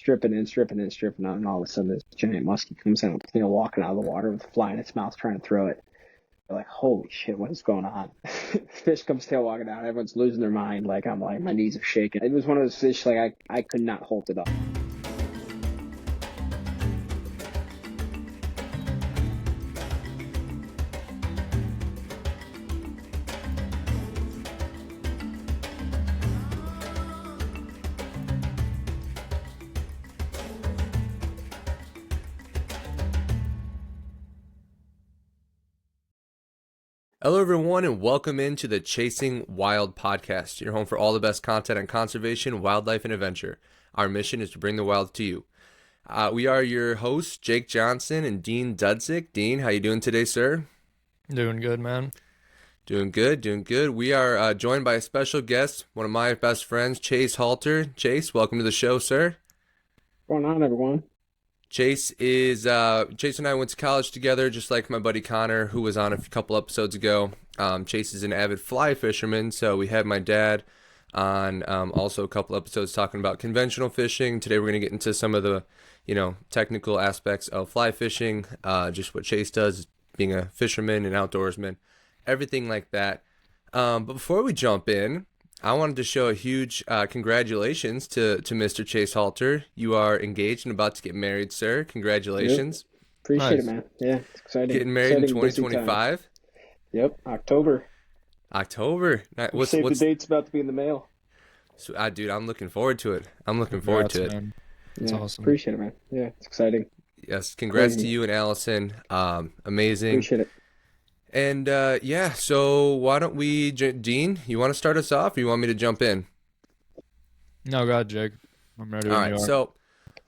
stripping out, and all of a sudden this giant muskie comes in, walking out of the water with a fly in its mouth, trying to throw it. They're like, holy shit, what is going on? Fish comes tail walking out. Everyone's losing their mind. Like, I'm like, my knees are shaking. It was one of those fish, like, I could not hold it up. Hello, everyone, and welcome into the Chasing Wild podcast, your home for all the best content on conservation, wildlife, and adventure. Our mission is to bring the wild to you. We are your hosts, Jake Johnson and Dean Dudzik. Dean, how you doing today, sir? Doing good, man. Doing good. We are joined by a special guest, one of my best friends, Chase Halter. Chase, welcome to the show, sir. What's going on, everyone? Chase and I went to college together, just like my buddy Connor, who was on a couple episodes ago. Chase is an avid fly fisherman, so we had my dad on also a couple episodes talking about conventional fishing. Today we're going to get into some of the, technical aspects of fly fishing, just what Chase does, being a fisherman and outdoorsman, everything like that. But before we jump in, I wanted to show a huge congratulations to Mr. Chase Halter. You are engaged and about to get married, sir. Congratulations. Yep. Appreciate it, man. Yeah, it's exciting. Getting married in 2025. Yep, October. What's the date's about to be in the mail. So, dude, I'm looking forward to it. Man. That's awesome. Appreciate it, man. Yeah, it's exciting. Yes, congrats to you and Allison. Amazing. Appreciate it. And so why don't we, Dean, you want to start us off or you want me to jump in? No, go ahead, Jake. I'm ready. All right, so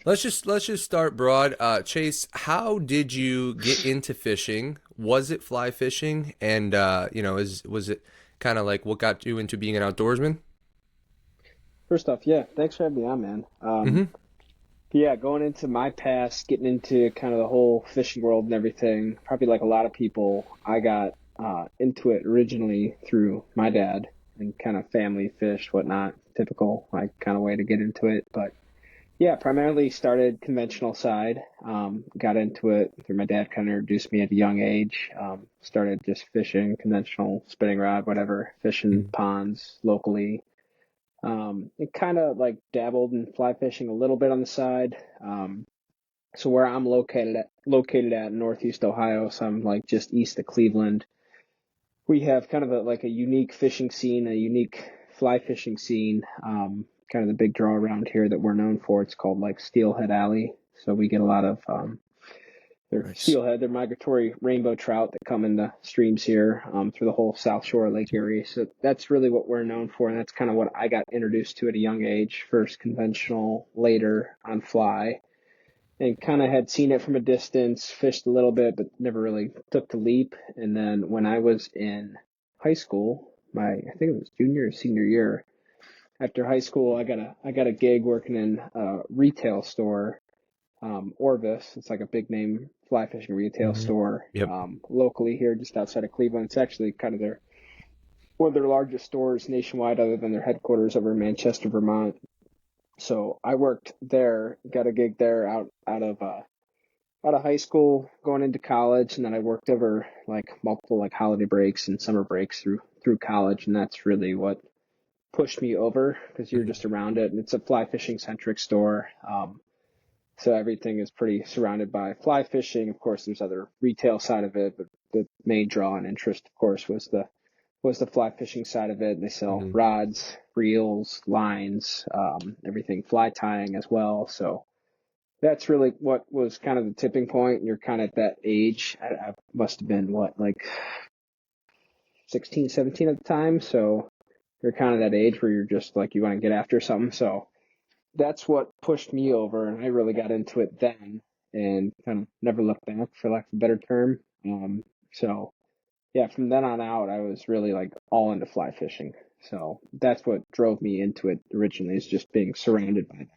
let's just start broad. Chase, how did you get into fishing? Was it fly fishing? And, was it kind of like what got you into being an outdoorsman? First off, yeah, thanks for having me on, man. Yeah, going into my past, getting into kind of the whole fishing world and everything, probably like a lot of people, I got into it originally through my dad and kind of family fish, whatnot, typical like kind of way to get into it. But yeah, primarily started conventional side, got into it through my dad, kind of introduced me at a young age, started just fishing, conventional spinning rod, whatever, fishing ponds locally. It kind of like dabbled in fly fishing a little bit on the side. So where I'm located at Northeast Ohio, so I'm like just east of Cleveland. We have kind of a unique fishing scene, a unique fly fishing scene. Kind of the big draw around here that we're known for. It's called like Steelhead Alley. So we get a lot of they're steelhead, they're migratory rainbow trout that come in the streams here through the whole South Shore Lake Erie. So that's really what we're known for, and that's kind of what I got introduced to at a young age. First conventional, later on fly, and kind of had seen it from a distance, fished a little bit, but never really took the leap. And then when I was in high school, I think it was junior or senior year, after high school, I got a gig working in a retail store. Orvis, it's like a big name fly fishing retail store. Yep. Locally here, just outside of Cleveland. It's actually kind of one of their largest stores nationwide, other than their headquarters over in Manchester, Vermont. So I worked there, got a gig there out of high school, going into college, and then I worked over like multiple like holiday breaks and summer breaks through college, and that's really what pushed me over, because you're just around it, and it's a fly fishing centric store. So everything is pretty surrounded by fly fishing. Of course, there's other retail side of it, but the main draw and interest, of course, was the fly fishing side of it. They sell rods, reels, lines, everything fly tying as well. So that's really what was kind of the tipping point. You're kind of at that age. I must have been like 16, 17 at the time. So you're kind of that age where you're just like, you want to get after something. So that's what pushed me over, and I really got into it then and kind of never looked back, for lack of a better term. So yeah, from then on out, I was really like all into fly fishing. So that's what drove me into it originally, is just being surrounded by that.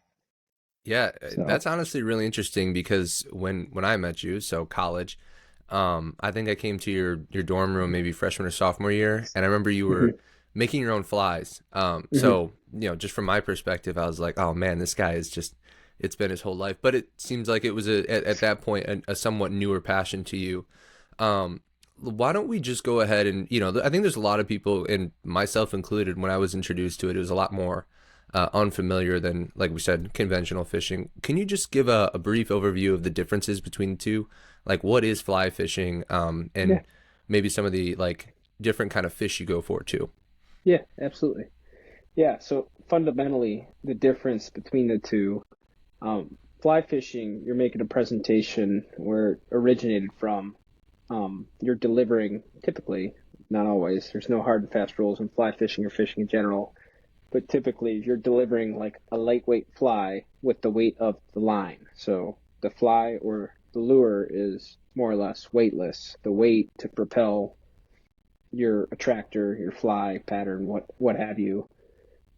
Yeah, that's honestly really interesting, because when I met you, so college, I think I came to your dorm room maybe freshman or sophomore year, and I remember you were making your own flies. So, just from my perspective, I was like, oh man, this guy is just it's been his whole life. But it seems like it was at that point a somewhat newer passion to you. Why don't we just go ahead and, I think there's a lot of people, and myself included, when I was introduced to it, it was a lot more unfamiliar than, like we said, conventional fishing. Can you just give a brief overview of the differences between the two? Like, what is fly fishing, Yeah. and maybe some of the, like, different kind of fish you go for, too? Yeah, absolutely. Yeah, so fundamentally, the difference between the two, fly fishing, you're making a presentation where it originated from. You're delivering, typically, not always, there's no hard and fast rules in fly fishing or fishing in general, but typically you're delivering like a lightweight fly with the weight of the line. So the fly or the lure is more or less weightless. The weight to propel your attractor, your fly pattern, what have you,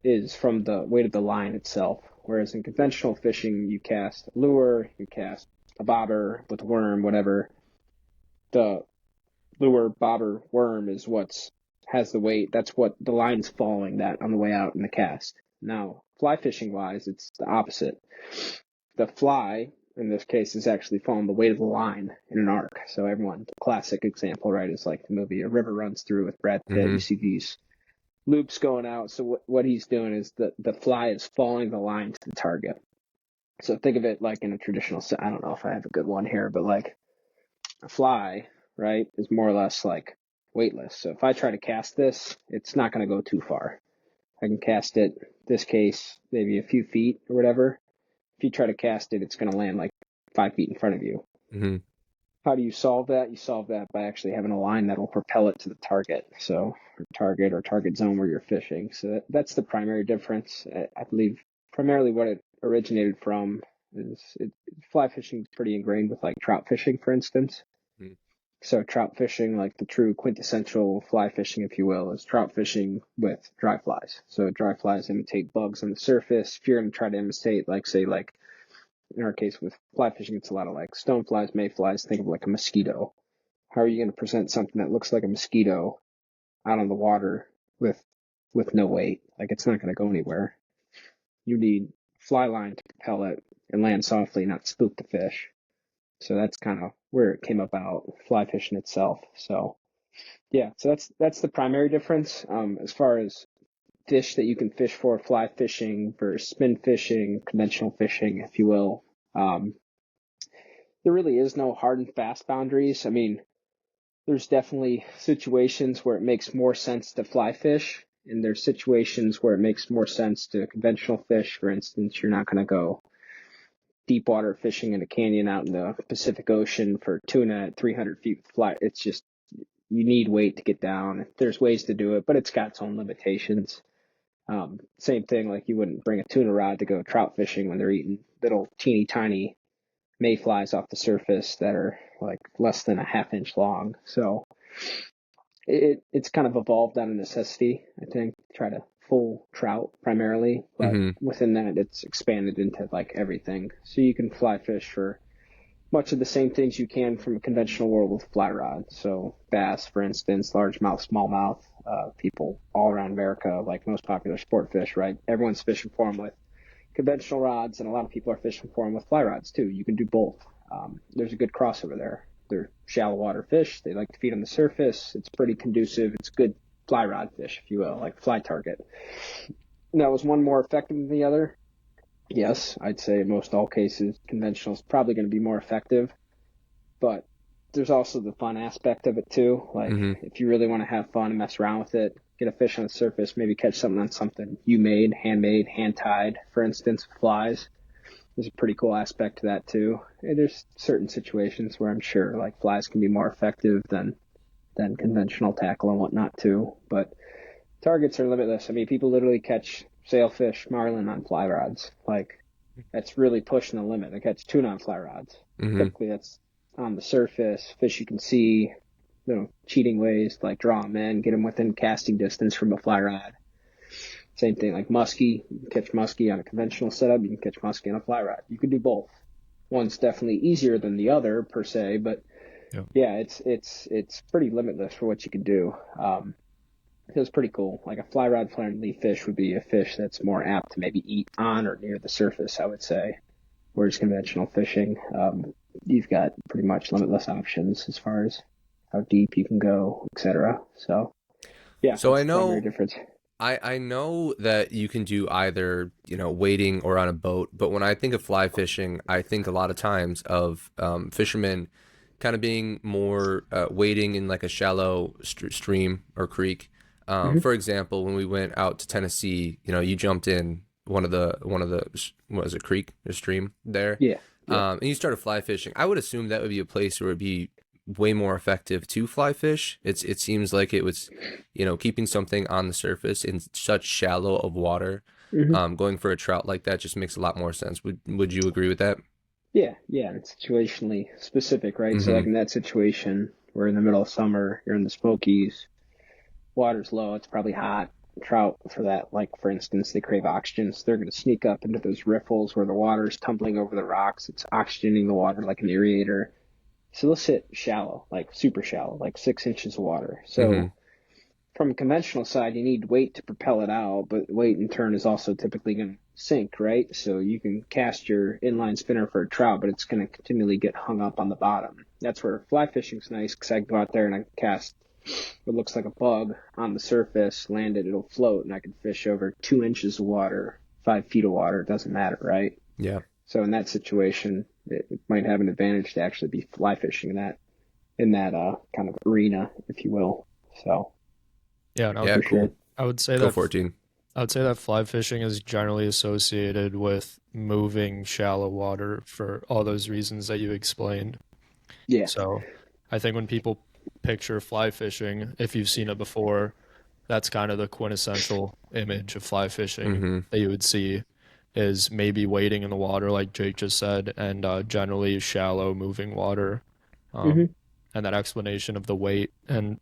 is from the weight of the line itself. Whereas in conventional fishing, you cast a lure, you cast a bobber with a worm, whatever. The lure, bobber, worm is what's has the weight. That's what the line's following that on the way out in the cast. Now, fly fishing wise, it's the opposite. The fly, in this case, is actually following the weight of the line in an arc. So everyone, the classic example, right, is like the movie A River Runs Through with Brad Pitt. You see these loops going out. So what he's doing is the fly is following the line to the target. So think of it like in a traditional, I don't know if I have a good one here, but like a fly, right, is more or less like weightless. So if I try to cast this, it's not going to go too far. I can cast it, this case, maybe a few feet or whatever. If you try to cast it, it's going to land like 5 feet in front of you. Mm-hmm. How do you solve that? You solve that by actually having a line that will propel it to the target. So target zone where you're fishing. So that's the primary difference. I believe primarily what it originated from is fly fishing is pretty ingrained with like trout fishing, for instance. Mm-hmm. So trout fishing, like the true quintessential fly fishing, if you will, is trout fishing with dry flies. So dry flies imitate bugs on the surface. If you're going to try to imitate, like, say, like in our case with fly fishing, it's a lot of like stoneflies, mayflies. Think of like a mosquito. How are you going to present something that looks like a mosquito out on the water with no weight? Like, it's not going to go anywhere. You need fly line to propel it and land softly, not spook the fish. So that's kind of where it came about, fly fishing itself. So yeah, so that's the primary difference. As far as fish that you can fish for, fly fishing versus spin fishing, conventional fishing, if you will. There really is no hard and fast boundaries. I mean, there's definitely situations where it makes more sense to fly fish, and there's situations where it makes more sense to conventional fish. For instance, you're not going to go deep water fishing in a canyon out in the Pacific Ocean for tuna at 300 feet with fly. It's just, you need weight to get down. There's ways to do it, but it's got its own limitations. Same thing, like you wouldn't bring a tuna rod to go trout fishing when they're eating little teeny tiny mayflies off the surface that are like less than a half-inch long. So it's kind of evolved out of necessity, I think, to try to full trout primarily, but Mm-hmm. within that it's expanded into like everything. So you can fly fish for much of the same things you can from a conventional world with fly rod. So bass, for instance, largemouth, smallmouth, people all around America, like most popular sport fish, right? Everyone's fishing for them with conventional rods, and a lot of people are fishing for them with fly rods too. You can do both. There's a good crossover there. They're shallow water fish. They like to feed on the surface. It's pretty conducive. It's good fly rod fish, if you will, like fly target. Now, is one more effective than the other? Yes, I'd say in most all cases, conventional is probably going to be more effective, but there's also the fun aspect of it too. Like, if you really want to have fun and mess around with it, get a fish on the surface, maybe catch something on something you made, handmade, hand-tied, for instance, flies. There's a pretty cool aspect to that too. And there's certain situations where I'm sure like flies can be more effective than conventional tackle and whatnot too. But targets are limitless. I mean, people literally catch sailfish, marlin on fly rods. Like, that's really pushing the limit. They catch tuna on fly rods. Mm-hmm. Typically, that's on the surface, fish you can see, cheating ways, like draw them in, get them within casting distance from a fly rod. Same thing, like muskie. You can catch muskie on a conventional setup. You can catch muskie on a fly rod. You can do both. One's definitely easier than the other per se, but yeah, it's pretty limitless for what you can do. It was pretty cool. Like a fly rod friendly fish would be a fish that's more apt to maybe eat on or near the surface, I would say. whereas conventional fishing, you've got pretty much limitless options as far as how deep you can go, etc. So yeah, So that's I the primary know difference. I know that you can do either, wading or on a boat, but when I think of fly fishing, I think a lot of times of fishermen kind of being more wading in like a shallow stream or creek. Hmm. For example, when we went out to Tennessee, you jumped in one of the what was it, creek or stream there, Yeah, yeah. and you started fly fishing. I would assume that would be a place where it'd be way more effective to fly fish. It seems like it was, keeping something on the surface in such shallow of water. Hmm. Going for a trout like that just makes a lot more sense. Would you agree with that? Yeah, yeah. It's situationally specific, right? So Mm-hmm. like in that situation, we're in the middle of summer, you're in the Smokies, water's low, it's probably hot. Trout, for that, like for instance, they crave oxygen, so they're going to sneak up into those riffles where the water is tumbling over the rocks. It's oxygenating the water like an aerator. So they'll sit shallow, like super shallow, like 6 inches of water. Mm-hmm. So from a conventional side, you need weight to propel it out, but weight in turn is also typically going to sink, right? So you can cast your inline spinner for a trout, but it's going to continually get hung up on the bottom. That's where fly fishing's nice because I can go out there and I can cast what looks like a bug on the surface, land it, it'll float, and I can fish over 2 inches of water, 5 feet of water. It doesn't matter, right? Yeah. So in that situation, it might have an advantage to actually be fly fishing in that kind of arena, if you will. So Yeah, and Yeah. for sure. Cool. I would say Go that for it, Dean. I would say that fly fishing is generally associated with moving shallow water for all those reasons that you explained. Yeah. So I think when people picture fly fishing, if you've seen it before, that's kind of the quintessential image of fly fishing Mm-hmm. that you would see is maybe wading in the water, like Jake just said, and generally shallow moving water. Um, Hmm. and that explanation of the weight and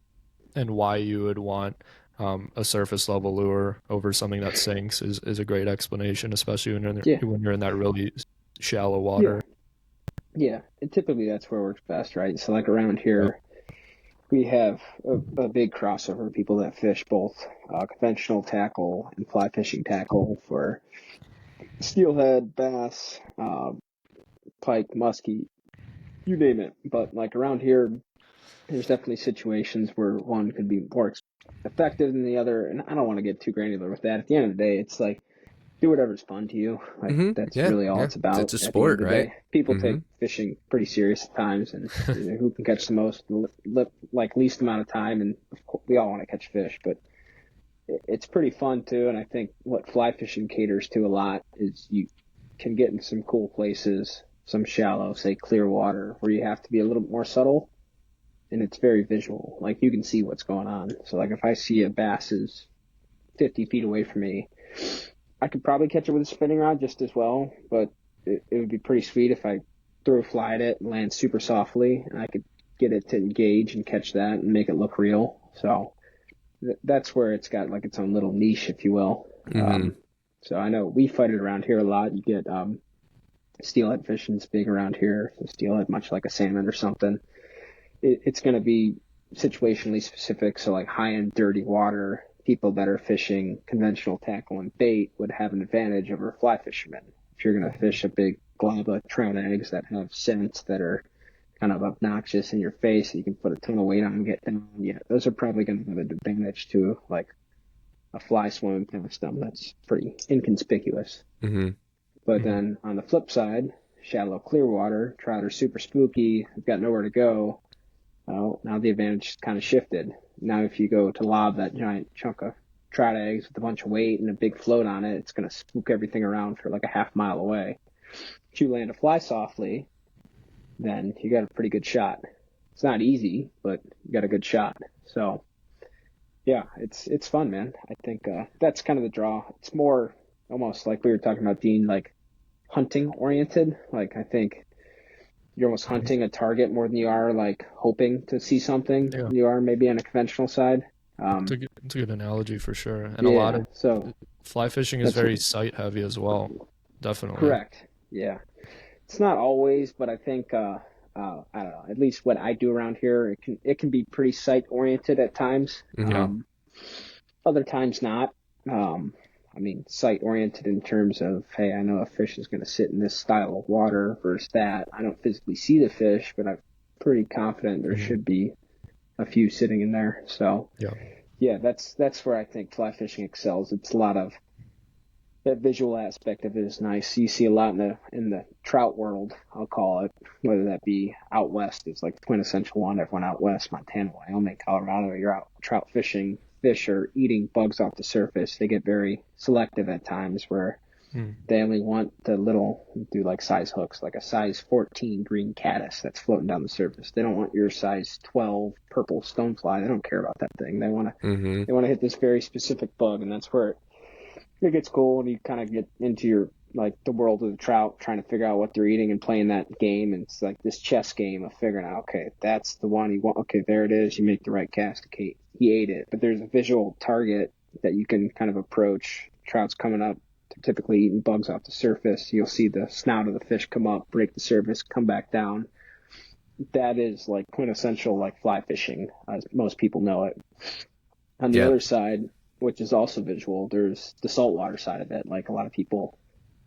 why you would want a surface level lure over something that sinks is a great explanation, especially Yeah. when you're in that really shallow Yeah. water. Yeah. And typically that's where it works best, right? So like around Yep. here, we have a big crossover of people that fish both conventional tackle and fly fishing tackle for steelhead, bass, pike, muskie, you name it. But like around here, there's definitely situations where one could be more effective than the other. And I don't want to get too granular with that. At the end of the day, it's like do whatever's fun to you. Like Mm-hmm. that's Yeah. really all Yeah. it's It's about a at the end of sport, the right? day. People Mm-hmm. take fishing pretty serious at times, and who can catch the most, like least amount of time. And of course, we all want to catch fish, but it's pretty fun too. And I think what fly fishing caters to a lot is you can get in some cool places, some shallow, say clear water, where you have to be a little more subtle, and it's very visual. Like you can see what's going on. So like if I see a bass is 50 feet away from me, I could probably catch it with a spinning rod just as well, but it would be pretty sweet if I throw a fly at it and land super softly, and I could get it to engage and catch that and make it look real. So that's where it's got like its own little niche, if you will. Mm-hmm. So I know we fight it around here a lot. You get steelhead fishing's big around here. So steelhead, much like a salmon or something, it's going to be situationally specific. So like high end dirty water, people that are fishing conventional tackle and bait would have an advantage over fly fishermen. If you're going to fish a big glob of trout eggs that have scents that are kind of obnoxious in your face, you can put a ton of weight on and get down. Yeah, those are probably going to have an advantage to like a fly swimming past them. That's pretty inconspicuous. Mm-hmm. But then on the flip side, shallow clear water, trout are super spooky. They've got nowhere to go. Well, now the advantage kind of shifted. Now if you go to lob that giant chunk of trout eggs with a bunch of weight and a big float on it, it's going to spook everything around for like a half mile away. If you land a fly softly, then you got a pretty good shot. It's not easy, but you got a good shot. So yeah, it's fun, man. I think that's kind of the draw. It's more almost like we were talking about, Dean, like hunting oriented. Like I think you're almost hunting a target more than you are like hoping to see something Yeah, than you are maybe on a conventional side. it's a good analogy for sure. And a lot Yeah, of so fly fishing is that's very sight heavy as well. Definitely. correct. Yeah, it's not always, but I think I don't know. At least what I do around here, it can be pretty sight oriented at times. Mm-hmm. Yeah. Other times not. Um, I mean, sight oriented in terms of, hey, I know a fish is going to sit in this style of water versus that. I don't physically see the fish, but I'm pretty confident there Mhm. should be a few sitting in there. So Yeah. yeah, that's where I think fly fishing excels. It's a lot of that visual aspect of it is nice. You see a lot in the trout world, I'll call it, whether that be out west is like the quintessential one. Everyone out west, Montana, Wyoming, Colorado, you're out trout fishing. Fish are eating bugs off the surface. They get very selective at times where Mm. they only want the little, do like size hooks, like a size 14 green caddis that's floating down the surface. They don't want your size 12 purple stonefly. They don't care about that thing. Mm-hmm. They want to hit this very specific bug, and that's where it gets cool when you kind of get into your like the world of the trout, trying to figure out what they're eating and playing that game. And it's like this chess game of figuring out, okay, that's the one you want. Okay, there it is. You make the right cast. Okay, he ate it. But there's a visual target that you can kind of approach. Trout's coming up. They're typically eating bugs off the surface. You'll see the snout of the fish come up, break the surface, come back down. That is like quintessential like fly fishing, as most people know it. On the Yeah. other side, which is also visual, there's the saltwater side of it. Like a lot of people,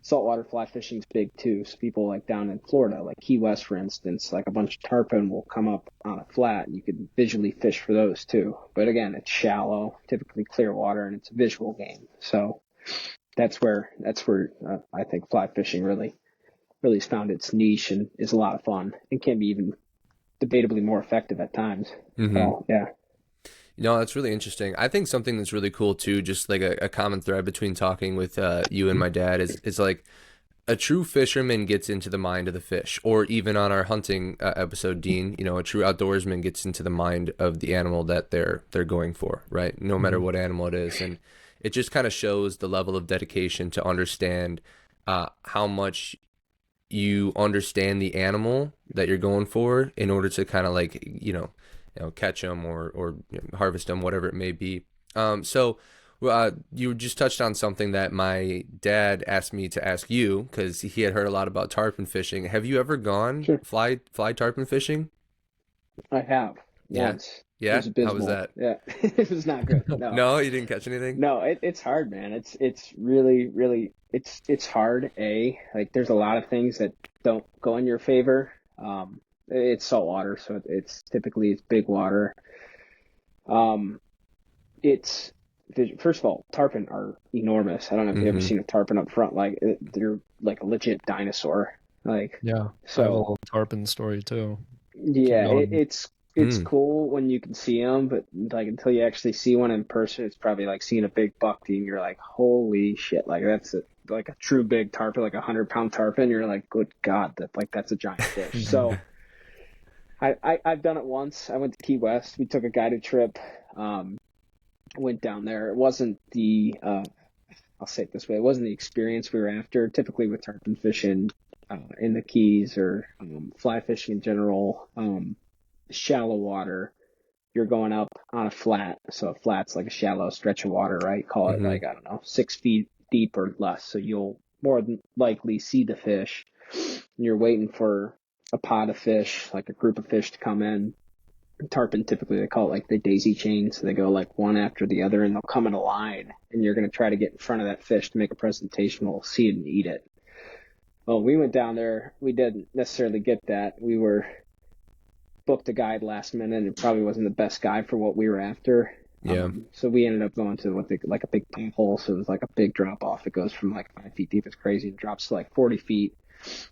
saltwater fly fishing is big too. So people like down in Florida, like Key West, for instance, like a bunch of tarpon will come up on a flat, and you can visually fish for those too. But again, it's shallow, typically clear water, and it's a visual game. So that's where I think fly fishing really has found its niche and is a lot of fun and can be even debatably more effective at times. Mm-hmm. So yeah. No, that's really interesting. I think something that's really cool too, just like a common thread between talking with you and my dad is like a true fisherman gets into the mind of the fish, or even on our hunting episode, Dean, a true outdoorsman gets into the mind of the animal that they're going for, right? No matter Mhm. what animal it is, and it just kind of shows the level of dedication to understand how much you understand the animal that you're going for in order to kind of like catch them or harvest them, whatever it may be. So you just touched on something that my dad asked me to ask you because he had heard a lot about tarpon fishing. Have you ever gone Sure. fly tarpon fishing? I have Yeah. once. It Yeah. was How was abysmal. that? Yeah, it was not good. No, No, you didn't catch anything? no, it's hard, man. It's really it's hard. Like there's a lot of things that don't go in your favor. It's salt water, so it's big water. Um, it's first of all, tarpon are enormous. I don't know if you've ever Mm-hmm. seen a tarpon up front. Like they're like a legit dinosaur. Like Yeah. I have a so. little tarpon story too. Keep Yeah, going. it's cool when you can see them, but like until you actually see one in person, it's probably like seeing a big bucktie, and you're like, holy shit! Like like a true big tarpon, like 100-pound tarpon. You're like, good God, that's a giant fish. Mhm. So I've done it once. I went to Key West. We took a guided trip. Um, went down there. It wasn't the I'll say it this way. It wasn't the experience we were after. Typically with tarpon fishing in the Keys or fly fishing in general, shallow water, you're going up on a flat. So a flat's like a shallow stretch of water, right? Call it Mm-hmm. like, I don't know, 6 feet deep or less. So you'll more than likely see the fish. And you're waiting for a pod of fish, like a group of fish to come in. Tarpon, typically they call it like the daisy chain, so they go like one after the other, and they'll come in a line, and you're going to try to get in front of that fish to make a presentation. We'll see it and eat it. Well, we went down there. We didn't necessarily get that. We were booked a guide last minute, and it probably wasn't the best guide for what we were after. Yeah. So we ended up going to like a big hole. So it was like a big drop off. It goes from like 5 feet deep. It's crazy. It drops to like 40 feet.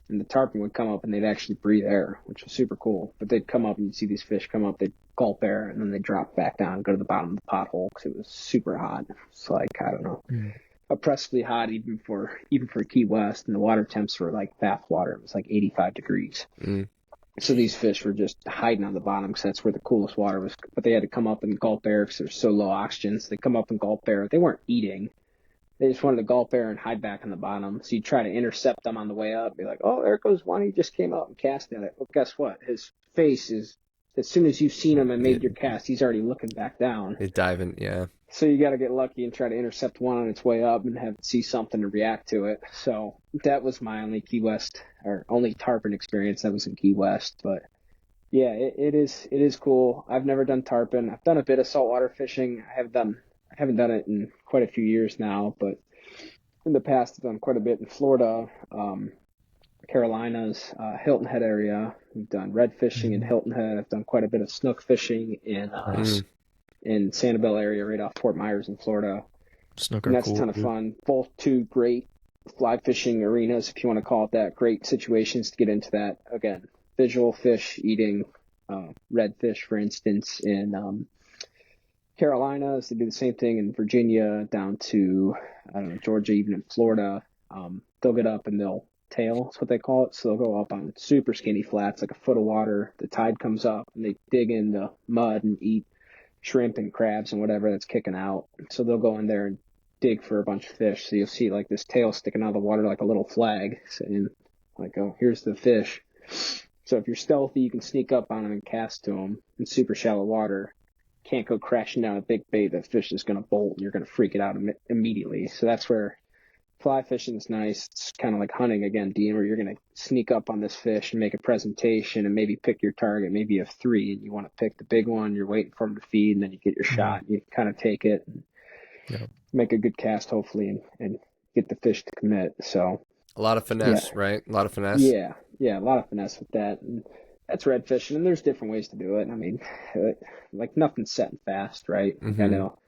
And the tarpon would come up and they'd actually breathe air, which was super cool. But they'd come up and you'd see these fish come up, they'd gulp air, and then they'd drop back down, go to the bottom of the pothole because it was super hot. It's like, I don't know, Mm. oppressively hot even for Key West, and the water temps were like bath water. It was like 85 degrees. Mm. So these fish were just hiding on the bottom because that's where the coolest water was. But they had to come up and gulp air because there's so low oxygen. So they come up and gulp air. They weren't eating. They just wanted to gulp air and hide back on the bottom. So you try to intercept them on the way up. Be like, oh, there goes one. He just came out and cast at it. Well, guess what? His face is, as soon as you've seen him and made your cast, he's already looking back down. They dive in. Yeah. So you got to get lucky and try to intercept one on its way up and have it see something to react to it. So that was my only Key West or only tarpon experience that was in Key West. But yeah, it is cool. I've never done tarpon. I've done a bit of saltwater fishing. I haven't done it in quite a few years now, but in the past I've done quite a bit in Florida, Carolinas, Hilton Head area. We've done red fishing in Hilton Head. I've done quite a bit of snook fishing Nice. in Sanibel area, right off Fort Myers in Florida. Snook And are that's a cool, ton of dude. fun. Both two great fly fishing arenas, if you want to call it that. Great situations to get into that. Again, visual fish eating redfish, for instance, in Carolinas. They do the same thing in Virginia down to, I don't know, Georgia, even in Florida. They'll get up and they'll tail, that's what they call it. So they'll go up on super skinny flats, like a foot of water. The tide comes up and they dig in the mud and eat shrimp and crabs and whatever that's kicking out. So they'll go in there and dig for a bunch of fish. So you'll see like this tail sticking out of the water like a little flag saying, like, oh, here's the fish. So if you're stealthy, you can sneak up on them and cast to them in super shallow water. Can't go crashing down a big bait. That fish is going to bolt and you're going to freak it out immediately. So that's where fly fishing is nice. It's kind of like hunting again, Dean, where you're going to sneak up on this fish and make a presentation and maybe pick your target. Maybe you have three and you want to pick the big one. You're waiting for him to feed, and then you get your shot. You kind of take it and make a good cast, hopefully, and get the fish to commit. So A lot of finesse, right? A lot of finesse. yeah, a lot of finesse with that. And that's red fishing, and there's different ways to do it. I mean, like nothing's set and fast, right? I know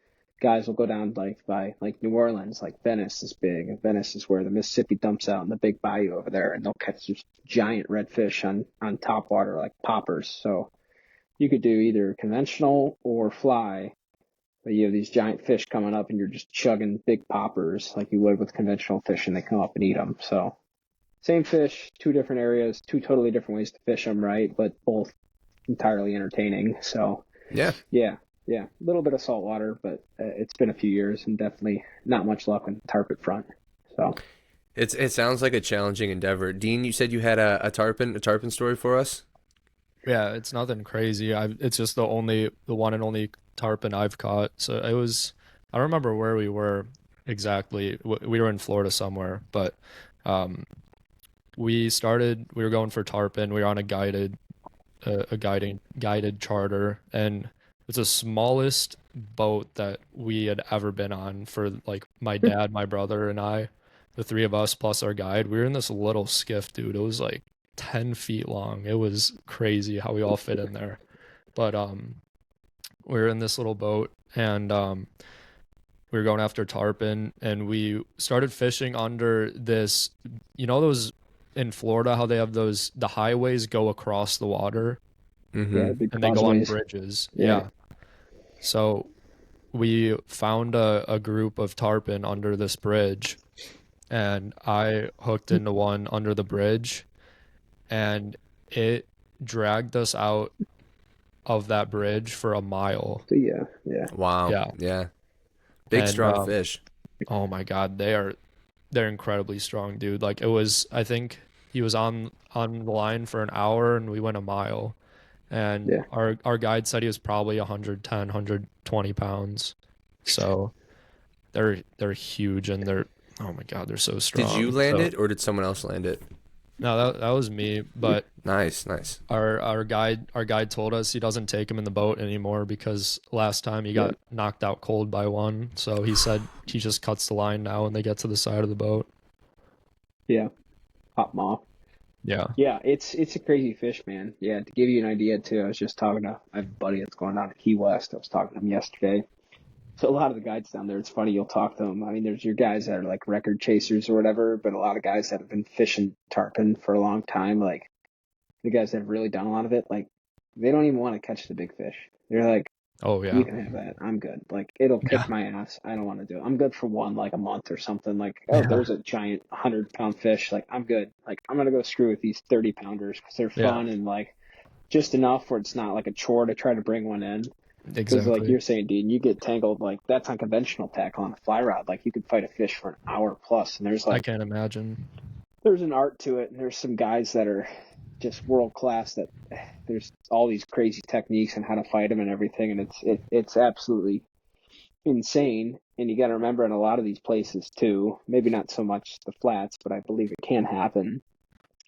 guys will go down like by like New Orleans, like Venice is big, and Venice is where the Mississippi dumps out in the big bayou over there, and they'll catch just giant redfish on top water like poppers. So you could do either conventional or fly, but you have these giant fish coming up, and you're just chugging big poppers like you would with conventional fish, and they come up and eat them. So same fish, two different areas, two totally different ways to fish them, right? But both entirely entertaining. So Yeah. a little bit of saltwater, but it's been a few years and definitely not much luck on the tarpon front. So It sounds like a challenging endeavor. Dean, you said you had a tarpon story for us? Yeah, it's nothing crazy. It's just the one and only tarpon I've caught. So I don't remember where we were exactly. We were in Florida somewhere, but we were going for tarpon. We were on a guided charter, and it's the smallest boat that we had ever been on for like my dad, my brother, and I, the three of us plus our guide. We were in this little skiff, dude. It was like 10 feet long. It was crazy how we all fit in there. But we were in this little boat, and we were going after tarpon, and we started fishing under this, those in Florida, how they have the highways go across the water, yeah, big and they go on causeways. bridges. Yeah. So we found a group of tarpon under this bridge, and I hooked into one under the bridge, and it dragged us out of that bridge for a mile. So yeah. Wow. Yeah. Big, And, strong fish. Oh my God, they're incredibly strong, dude. Like I think he was on the line for an hour, and we went a mile. And our guide said he was probably 110, 120 pounds. So they're huge, and oh my God, they're so strong. Did you land it, or did someone else land it? No, that was me. But Nice. our guide told us he doesn't take him in the boat anymore because last time he got knocked out cold by one. So he said he just cuts the line now when they get to the side of the boat. Yeah. Pop them off. Yeah. Yeah, it's a crazy fish, man. Yeah, to give you an idea too, I was just talking to I have a buddy that's going down to Key West. I was talking to him yesterday. So a lot of the guides down there, it's funny, you'll talk to them. I mean, there's your guys that are like record chasers or whatever, but a lot of guys that have been fishing tarpon for a long time, like the guys that have really done a lot of it, like they don't even want to catch the big fish. They're like, oh yeah, you can have that. I'm good. Like it'll kick my ass. I don't want to do it. I'm good for one, like a month or something. Like, oh, there's a giant 100-pound fish. Like I'm good. Like I'm gonna go screw with these 30-pounders because they're fun and like just enough where it's not like a chore to try to bring one in. Because like you're saying, Dean, you get tangled, like that's unconventional tackle on a fly rod. Like you could fight a fish for an hour plus, and there's like I can't imagine. There's an art to it, and there's some guys that are just world class. That there's all these crazy techniques and how to fight them and everything, and it's absolutely insane. And you got to remember, in a lot of these places too, maybe not so much the flats, but I believe it can happen.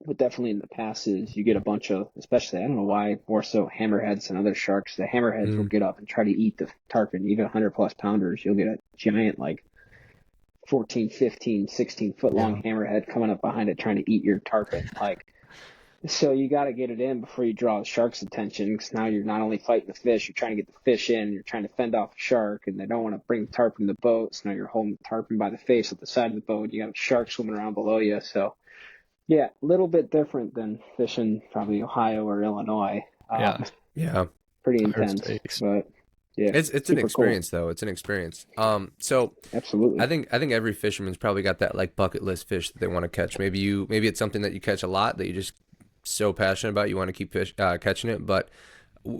But definitely in the passes, you get a bunch of, especially, I don't know why, more so hammerheads and other sharks. The hammerheads will get up and try to eat the tarpon, even 100-plus pounders. You'll get a giant, like, 14, 15, 16 foot long Yeah. hammerhead coming up behind it trying to eat your tarpon. Like, so you got to get it in before you draw the shark's attention, because now you're not only fighting the fish, you're trying to get the fish in, you're trying to fend off a shark, and they don't want to bring the tarpon to the boat, so now you're holding the tarpon by the face at the side of the boat. You got a shark swimming around below you. So yeah, a little bit different than fishing probably Ohio or Illinois. Yeah. Yeah. Pretty Higher intense, stakes. but yeah, It's an super cool. experience though. It's an experience. So I Absolutely. think every fisherman's probably got that like bucket list fish that they want to catch. Maybe it's something that you catch a lot that you just so passionate about you want to keep catching it. But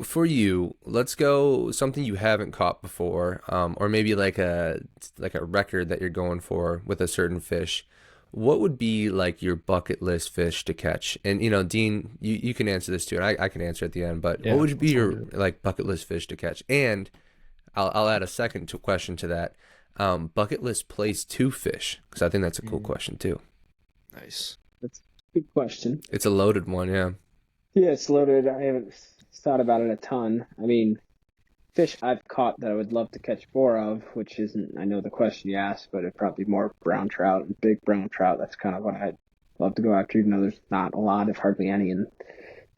for you, let's go something you haven't caught before, or maybe like a record that you're going for with a certain fish. What would be like your bucket list fish to catch? And Dean, you can answer this too, and I can answer at the end. But what Yeah, would be that's all your good. like bucket list fish to catch? And I'll add a second question to that. Bucket list place to fish, because I think that's a cool Mm, question too. nice. That's a good question. It's a loaded one, yeah. Yeah, it's loaded. I haven't thought about it a ton. I mean, fish I've caught that I would love to catch more of, which isn't, I know the question you asked, but it'd probably be more brown trout and big brown trout. That's kind of what I'd love to go after, even though there's not a lot, if hardly any, in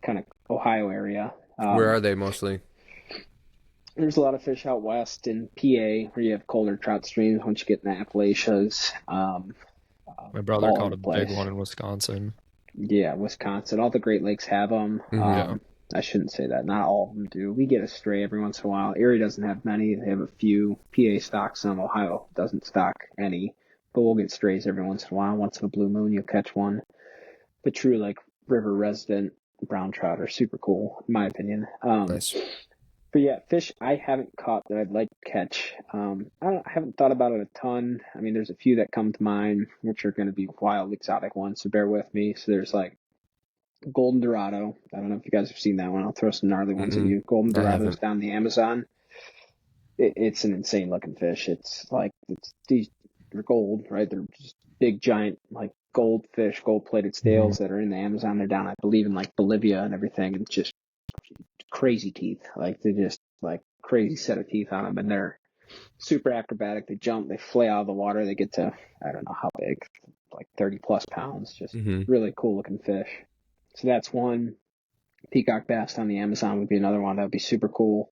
kind of Ohio area. Where are they mostly? There's a lot of fish out west in PA where you have colder trout streams once you get in the Appalachians, My brother all over caught the a big place. one in Wisconsin. Yeah, Wisconsin. All the Great Lakes have them. Hmm. Yeah. I shouldn't say that. Not all of them do. We get a stray every once in a while. Erie doesn't have many. They have a few. PA stocks some. Ohio doesn't stock any. But we'll get strays every once in a while. Once in a blue moon, you'll catch one. The true, like, river resident brown trout are super cool, in my opinion. Nice. But yeah, fish I haven't caught that I'd like to catch. I haven't thought about it a ton. I mean, there's a few that come to mind, which are going to be wild, exotic ones, so bear with me. So there's like Golden Dorado. I don't know if you guys have seen that one. I'll throw some gnarly ones at Mm-mm, you. Golden I Dorados haven't. down the Amazon. It's an insane looking fish. It's like they're gold, right? They're just big, giant, like goldfish, gold plated Mhm. scales that are in the Amazon. They're down, I believe, in like Bolivia and everything. And it's just crazy teeth. Like they're just like crazy set of teeth on them, and they're super acrobatic. They jump, they flay out of the water. They get to, I don't know how big, like 30 plus pounds. Just Hmm. really cool looking fish. So that's one. Peacock bass on the Amazon would be another one that would be super cool.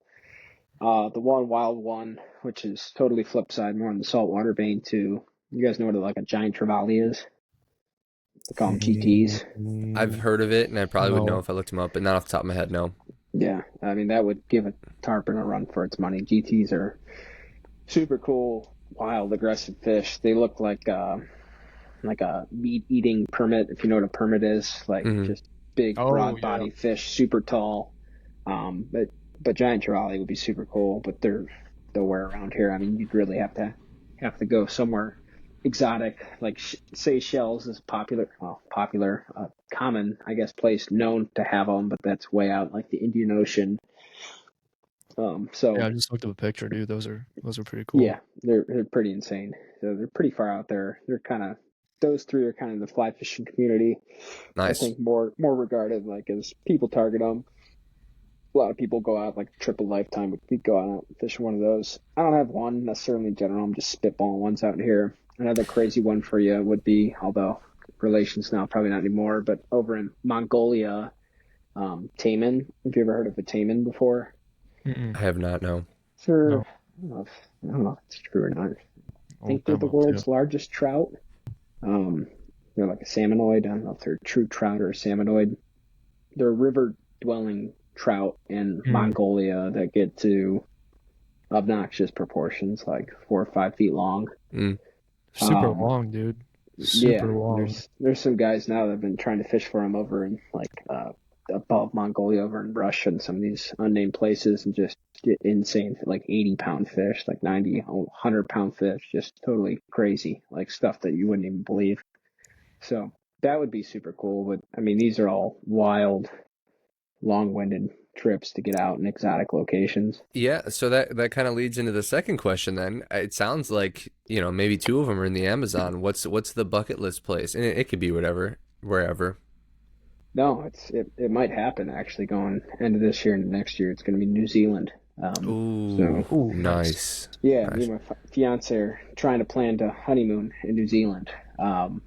The one wild one, which is totally flip side, more in the saltwater vein too. You guys know what like a giant trevally is? They call them GTs. I've Mm, heard of it, and I probably would know no. if I looked them up, but not off the top of my head. No. Yeah, I mean that would give a tarpon a run for its money. GTs are super cool, wild, aggressive fish. They look like a meat eating permit, if you know what a permit is, like Hmm. just big, Oh broad yeah. bodied fish, super tall. But giant trevally would be super cool, but they're nowhere around here. I mean, you'd really have to go somewhere exotic, like Seychelles is common, I guess, place known to have them, but that's way out like the Indian Ocean. Yeah, So I just looked up a picture, dude. Those are pretty cool. yeah, they're pretty insane. So they're pretty far out there. They're kind of those three are kind of the fly fishing community. I Nice. think more regarded like as people target them. A lot of people go out like triple lifetime. We go out and fish one of those. I don't have one necessarily in general. I'm just spitballing ones out here. Another crazy one for you would be, although relations now probably not anymore, but over in Mongolia, taimen. Have you ever heard of a taimen before? Mm-mm. I have not. No. Sure. No, I don't know if it's true or not. I I'll look think they're them the up too. world's largest trout. Um, they're like a salmonoid. I don't know if they're a true trout or a salmonoid. They're river dwelling trout in Mm, Mongolia that get to obnoxious proportions, like 4 or 5 feet long. Mm. super Um, long, dude. yeah, Super long. there's some guys now that have been trying to fish for them over in like above Mongolia, over in Russia, and some of these unnamed places, and just get insane, like 80 pound fish, like 90, 100 pound fish, just totally crazy, like stuff that you wouldn't even believe. So that would be super cool. But I mean, these are all wild, long-winded trips to get out in exotic locations. Yeah. So that kind of leads into the second question. Then it sounds like maybe two of them are in the Amazon. What's the bucket list place? And it could be whatever, wherever. No, it might happen actually going into this year and next year. It's going to be New Zealand. Ooh, So Ooh, nice. nice. yeah, me Nice. and my fiance are trying to plan to honeymoon in New Zealand. Um,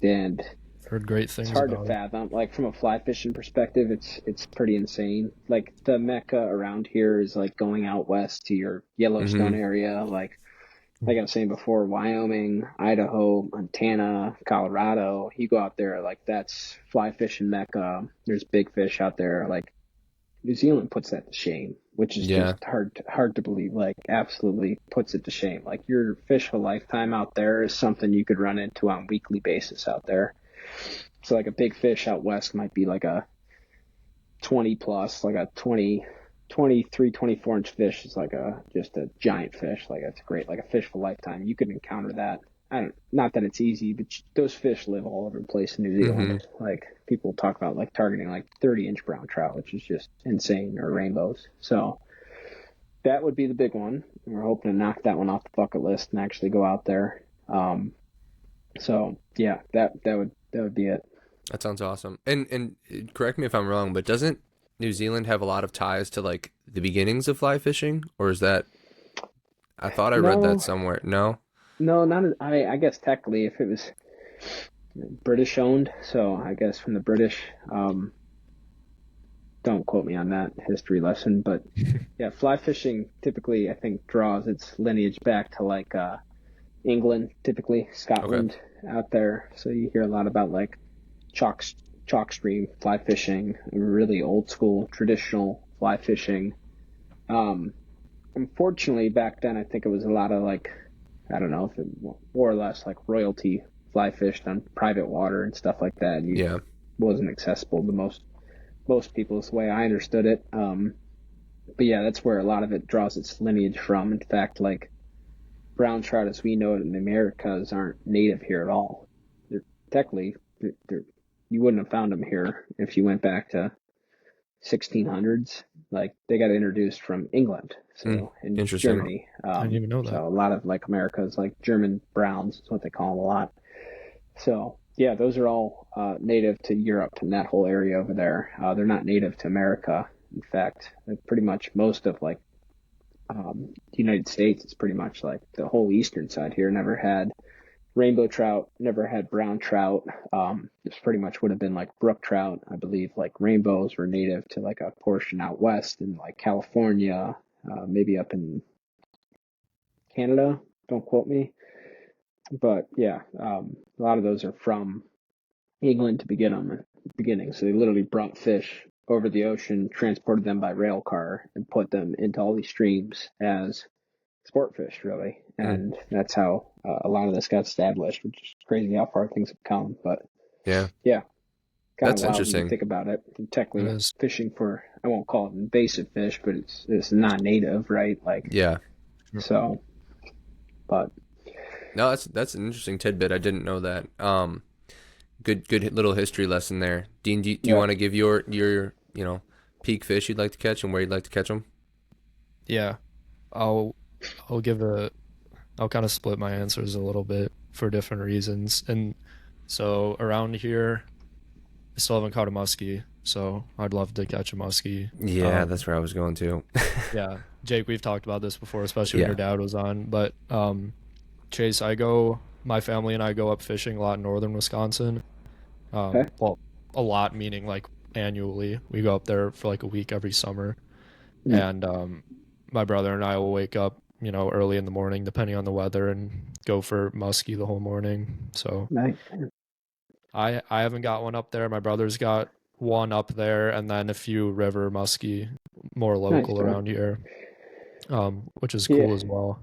and Heard great it's things hard to about it. fathom. Like from a fly fishing perspective, it's pretty insane. Like the mecca around here is like going out west to your Yellowstone Mm-hmm. area, like I was saying before, Wyoming, Idaho, Montana, Colorado. You go out there, like that's fly fishing mecca. There's big fish out there. Like New Zealand puts that to shame, which is Yeah. just hard to believe. Like absolutely puts it to shame. Like your fish of a lifetime out there is something you could run into on a weekly basis out there. So like a big fish out west might be like a 20 plus, like a 23, 24 inch fish is like a just a giant fish. Like it's great, like a fish for a lifetime. You could encounter that. I don't, not that it's easy, but those fish live all over the place in New Mm-hmm. Zealand. Like people talk about like targeting like 30-inch brown trout, which is just insane, or rainbows. So that would be the big one. We're hoping to knock that one off the bucket list and actually go out there. So yeah, that would be it. That sounds awesome. And correct me if I'm wrong, but doesn't New Zealand have a lot of ties to like the beginnings of fly fishing, or is that? I thought I read that No, somewhere. No. no, not. I guess technically, if it was British owned, so I guess from the British. Don't quote me on that history lesson, but yeah, fly fishing typically I think draws its lineage back to like England, typically Okay. Scotland out there. So you hear a lot about like chalk chalk stream fly fishing, really old school traditional fly fishing. Um, Unfortunately, back then I think it was a lot of like I don't know if it more or less like royalty fly fished on private water and stuff like that. You Yeah. wasn't accessible to most people is the way I understood it. But yeah, that's where a lot of it draws its lineage from. In fact, like brown trout as we know it in the Americas aren't native here at all. They're technically they're, you wouldn't have found them here if you went back to 1600s. Like they got introduced from England, Mm. so in Interesting. Germany. I didn't even know that. So a lot of like Americas, like German browns, is what they call them a lot. So yeah, those are all native to Europe and that whole area over there. They're not native to America. In fact, pretty much most of like the United States is pretty much like the whole eastern side here never had rainbow trout, never had brown trout. This pretty much would have been like brook trout. I believe like rainbows were native to like a portion out west in like California, maybe up in Canada. Don't quote me, but yeah, a lot of those are from England to begin them, beginning. So they literally brought fish over the ocean, transported them by rail car, and put them into all these streams as sport fish, really. Mm. And that's how a lot of this got established, which is crazy how far things have come. But Yeah. yeah, kind of That's wild when you interesting. think about it. And It technically, is. fishing for, I won't call it invasive fish, but it's non-native, right? Like, Yeah. so, but No, that's an interesting tidbit. I didn't know that. Good little history lesson there. Dean, do you yeah, want to give your peak fish you'd like to catch and where you'd like to catch them? Yeah. I'll I'll give a I'll kind of split my answers a little bit for different reasons. And so around here, I still haven't caught a muskie, so I'd love to catch a muskie. Yeah, Um, that's where I was going to. yeah, Jake, we've talked about this before, especially when Yeah. your dad was on. But Chase, my family and I go up fishing a lot in northern Wisconsin. okay, Well, a lot meaning like annually. We go up there for like a week every summer, mm, and my brother and I will wake up, early in the morning, depending on the weather, and go for muskie the whole morning. So nice, I haven't got one up there. My brother's got one up there, and then a few river muskie, more nice, local bro. around here, which is Yeah, cool as well.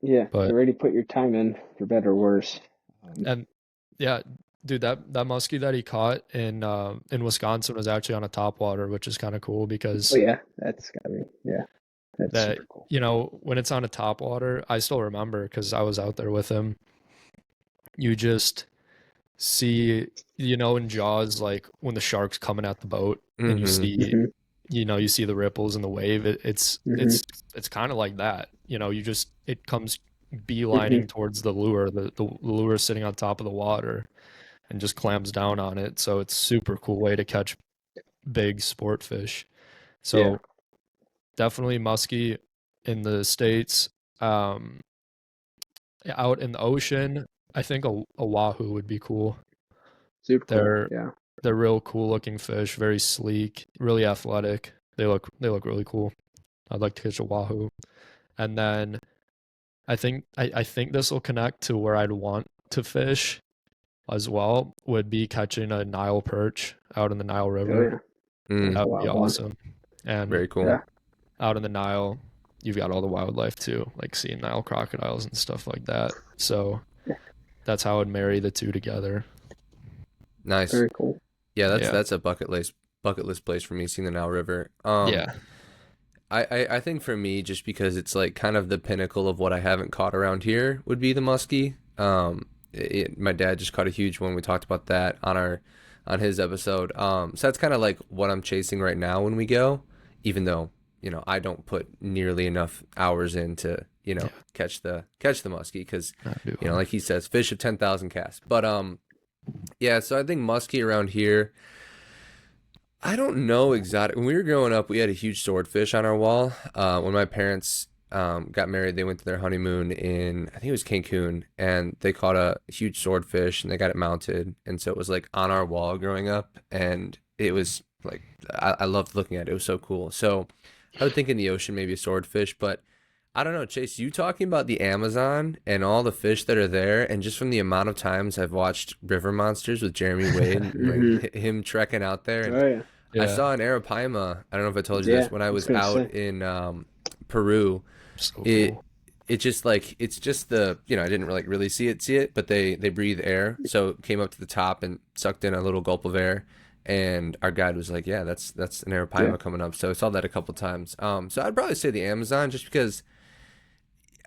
yeah. You But already put your time in, for better or worse. and yeah, dude, that muskie that he caught in Wisconsin was actually on a topwater, which is kind of cool Oh because yeah, that's gotta be, yeah, that's that super cool. when it's on a topwater, I still remember because I was out there with him. You just see, in Jaws, like when the shark's coming at the boat, and you Mm-hmm. see, Hmm. you see the ripples in the wave. It's Hmm. it's it's kind of like that. It comes Hmm. beelining towards the lure. The lure sitting on top of the water and just clamps down on it. So it's super cool way to catch big sport fish. Yeah. So definitely muskie in the States. Out in the ocean, I think a wahoo would be cool. Super cool. They're Yeah. they're real cool looking fish, very sleek, really athletic. They look really cool. I'd like to catch a wahoo. And then I think this will connect to where I'd want to fish as well, would be catching a Nile perch out in the Nile Oh River. yeah. Mm, That's a That would be wild one. awesome. And very cool. Yeah. out in the Nile, you've got all the wildlife too, like seeing Nile crocodiles and stuff like that. So that's how I'd marry the two together. Nice. Very cool. Yeah, Yeah. that's a bucket list place for me, seeing the Nile River. Yeah. I think for me, just because it's like kind of the pinnacle of what I haven't caught around here, would be the muskie. My dad just caught a huge one. We talked about that on his episode. So that's kind of like what I'm chasing right now when we go, even though, I don't put nearly enough hours in to, catch the muskie, because, like he says, fish of 10,000 casts. But yeah, so I think muskie around here, I don't know exactly. When we were growing up, we had a huge swordfish on our wall. When my parents got married, they went to their honeymoon in, I think it was Cancun, and they caught a huge swordfish and they got it mounted. And so it was like on our wall growing up, and it was like, I loved looking at it. It was so cool. So I would think in the ocean, maybe a swordfish, but I don't know, Chase, you talking about the Amazon and all the fish that are there, and just from the amount of times I've watched River Monsters with Jeremy Wade, like him trekking out there. And Oh yeah. I saw an arapaima. I don't know if I told you Yeah, this, when I I was was gonna out say. in Peru. So It cool. it just like, it's just the, I didn't really see it, but they breathe air, so it came up to the top and sucked in a little gulp of air. And our guide was like, "Yeah, that's an arapaima Yeah. coming up." So I saw that a couple times. So I'd probably say the Amazon, just because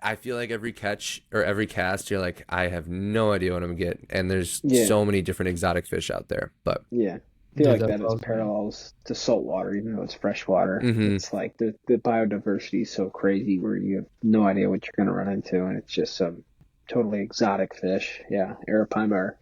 I feel like every catch or every cast, you're like, I have no idea what I'm gonna get, and there's Yeah. so many different exotic fish out there. But Yeah. I feel Dude, like that's that is awesome. parallels to saltwater, even though it's freshwater. Mhm. It's like the biodiversity is so crazy where you have no idea what you're going to run into, and it's just some totally exotic fish. Yeah, arapaima are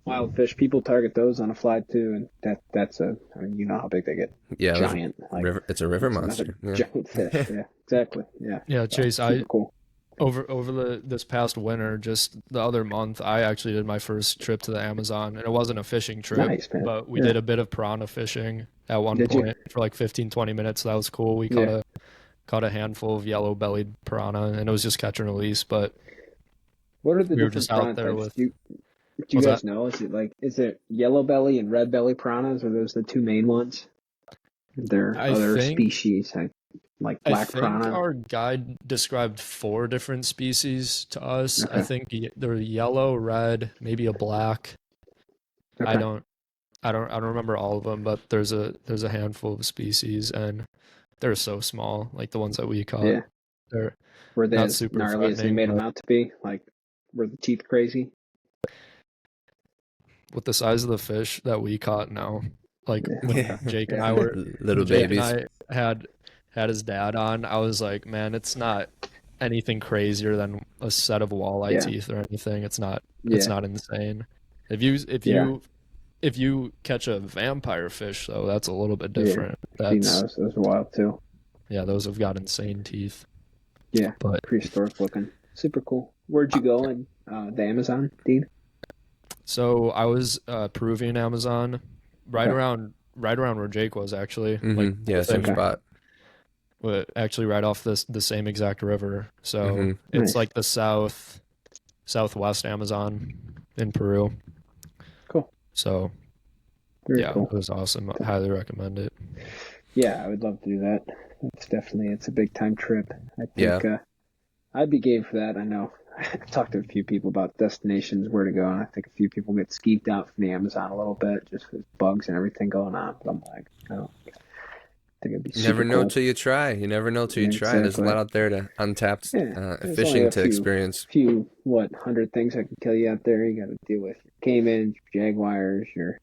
wild fish. People target those on a fly too, and that's I mean, you know how big they get. yeah, Giant. Like, it's a river it's monster. another Yeah. giant fish. Yeah, exactly. Yeah. Yeah, So, Chase, super cool. over this past winter, just the other month, I actually did my first trip to the Amazon, and it wasn't a fishing trip, Nice, man. but we Yeah. did a bit of piranha fishing at one Did you? point for like 15-20 minutes. That was cool. We Yeah. caught a handful of yellow-bellied piranha, and it was just catch and release, but What are the we were different just out piranha there types? with Do you what's guys that? know? Is it yellow belly and red belly piranhas? Are those the two main ones? Are there I other think species like I black think piranha? our guide described 4 different species to us. I Okay. think they're yellow, red, maybe a black. I Okay. don't remember all of them, but there's a handful of species, and they're so small. Like the ones that we caught, Yeah. they're Were they not as super gnarly as they threatening. made them But out to be? Like, were the teeth crazy? with the size of the fish that we caught now, like Yeah. when Yeah. Jake and Yeah. I were Little Jake and babies. I had his dad on, I was like, man, it's not anything crazier than a set of walleye Yeah. teeth or anything. It's not Yeah. insane. If you catch a vampire fish though, that's a little bit Yeah. different. Seen That's those are wild too. yeah, those have got insane teeth. Yeah. But Prehistoric looking. Super cool. Where'd you go in the Amazon, Dean? so I was Peruvian Amazon, right Okay. around where Jake was actually, like Yeah, same Okay. spot. actually right off the same exact river. So Mhm. it's Nice. like the southwest Amazon in Peru. Cool. So Very yeah, cool. it was awesome. I highly recommend it. Yeah, I would love to do that. It's a big time trip. I Yeah. think I'd be game for that. I know. I've talked to a few people about destinations, where to go, and I think a few people get skeeved out from the Amazon a little bit just with bugs and everything going on. But I'm like, I think it'd be You never super know cool. till you try. You never know till you Yeah, try. There's a exactly. lot out there to untapped Yeah, there's only fishing a to experience. few 100 things that can kill you out there. You got to deal with your caimans, your jaguars, you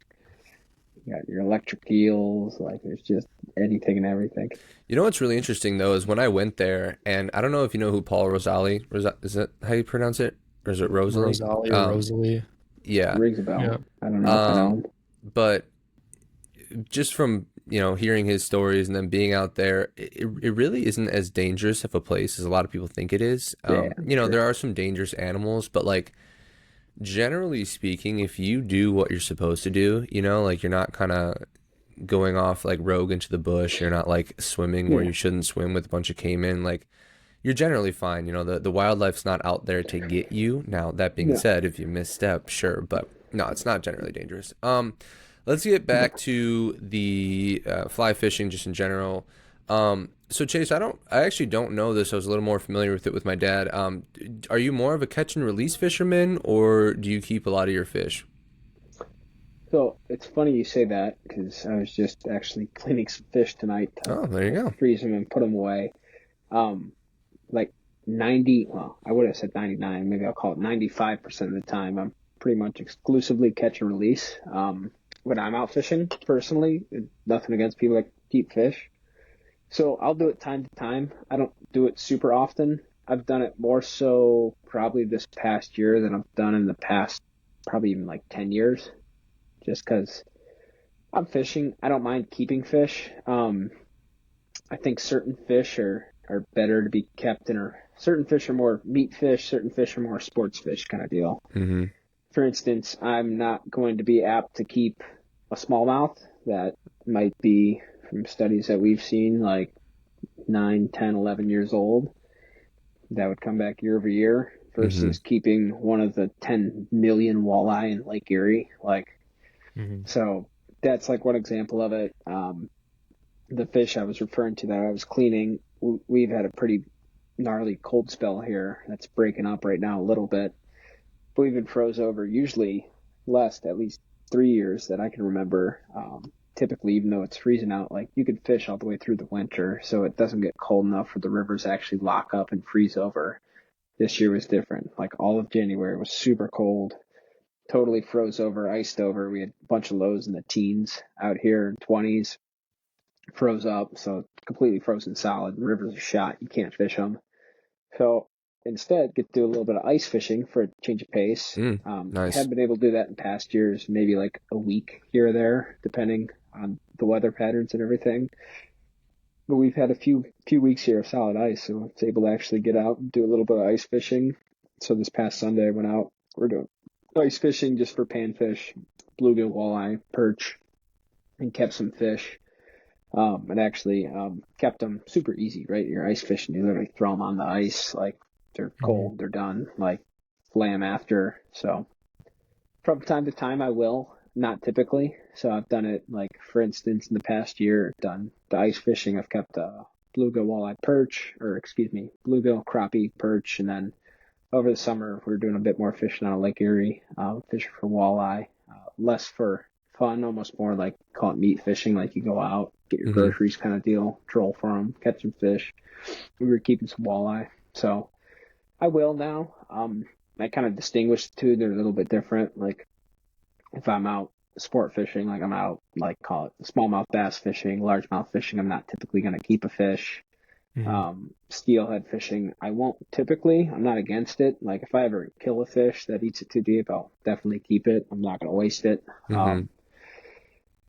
got your electric eels. Like, there's just anything and everything. You know what's really interesting though is when I went there, and I don't know if you know who Paul Rosali, is that how you pronounce it, or is it Rosalie? Rosalie or Rosalie. Yeah. Rings a bell. Yeah. I don't know if I know him. But just from hearing his stories and then being out there, it really isn't as dangerous of a place as a lot of people think it is. Yeah, I'm There sure. are some dangerous animals, but like generally speaking, if you do what you're supposed to do, like you're not kind of going off like rogue into the bush, you're not like swimming where Yeah, you shouldn't swim with a bunch of caiman, like you're generally fine. The wildlife's not out there to get you. Now, that being no, said, if you misstep, sure, but no, it's not generally dangerous. Let's get no. back to the fly fishing just in general. So Chase, I actually don't know this. I was a little more familiar with it with my dad. Are you more of a catch and release fisherman, or do you keep a lot of your fish? So it's funny you say that because I was just actually cleaning some fish tonight Oh, there you to go. freeze them and put them away. Um, like 90, well, I would have said 99, maybe I'll call it 95% of the time. I'm pretty much exclusively catch and release. When I'm out fishing, personally, nothing against people that keep fish. So I'll do it time to time. I don't do it super often. I've done it more so probably this past year than I've done in the past, probably even like 10 years, just because I'm fishing. I don't mind keeping fish. I think certain fish are better to be kept in, or certain fish are more meat fish, certain fish are more sports fish kind of deal. Mm-hmm. For instance, I'm not going to be apt to keep a smallmouth that might be, from studies that we've seen, like 9, 10, 11 years old, that would come back year over year Mm-hmm. versus keeping one of the 10 million walleye in Lake Erie. Hmm. So that's like one example of it. The fish I was referring to that I was cleaning, we've had a pretty gnarly cold spell here that's breaking up right now a little bit. But we've been froze over usually last at least 3 years that I can remember. Typically, even though it's freezing out, like you could fish all the way through the winter, so it doesn't get cold enough for the rivers actually lock up and freeze over. This year was different. Like all of January was super cold, totally froze over, iced over. We had a bunch of lows in the teens out here, 20s, froze up, so completely frozen solid. Rivers are shot. You can't fish them. So instead, get to do a little bit of ice fishing for a change of pace. I Nice. have been able to do that in past years, maybe like a week here or there, depending on the weather patterns and everything. But we've had a few weeks here of solid ice, so it's able to actually get out and do a little bit of ice fishing. So this past Sunday, I went out. We're doing ice fishing just for panfish, bluegill, walleye, perch, and kept some fish. And actually kept them super easy, right? You're ice fishing, you literally throw them on the ice, like they're Hmm. cold, they're done, like flay them after. So from time to time, I will, not typically. So I've done it, like for instance, in the past year, I've done the ice fishing. I've kept bluegill, walleye, perch, or excuse me, bluegill, crappie, perch, and then over the summer we're doing a bit more fishing on Lake Erie, fishing for walleye, less for fun, almost more like call it meat fishing, like you go out, get your Mm-hmm. groceries kind of deal, troll for them, catch some fish. We were keeping some walleye, so I will now. I kind of distinguish the two; they're a little bit different. Like if I'm out sport fishing, like I'm out, like call it smallmouth bass fishing, largemouth fishing, I'm not typically going to keep a fish. Hmm. Steelhead fishing, I won't typically. I'm not against it. Like if I ever kill a fish that eats it too deep, I'll definitely keep it. I'm not gonna waste it. Mm-hmm.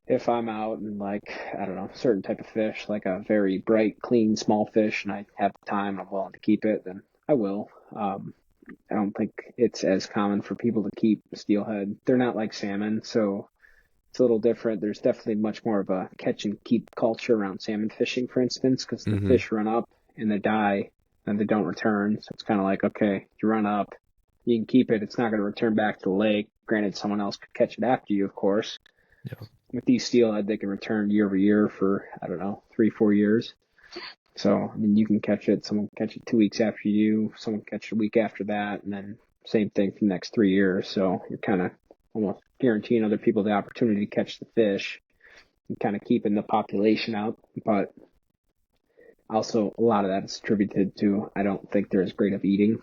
If I'm out and like I don't know, certain type of fish, like a very bright, clean, small fish, and I have time, I'm willing to keep it, then I will. I don't think it's as common for people to keep steelhead. They're not like salmon, so it's a little different. There's definitely much more of a catch and keep culture around salmon fishing, for instance, because the Mm-hmm. fish run up and they die and they don't return. So it's kind of like, okay, you run up, you can keep it. It's not going to return back to the lake. Granted, someone else could catch it after you, of course. Yeah. With these steelhead, they can return year over year for, I don't know, 3, 4 years. So, I mean, you can catch it. Someone can catch it 2 weeks after you. Someone can catch it a week after that. And then same thing for the next 3 years. So you're kind of almost guaranteeing other people the opportunity to catch the fish and kind of keeping the population out. But also, a lot of that is attributed to I don't think they're as great of eating.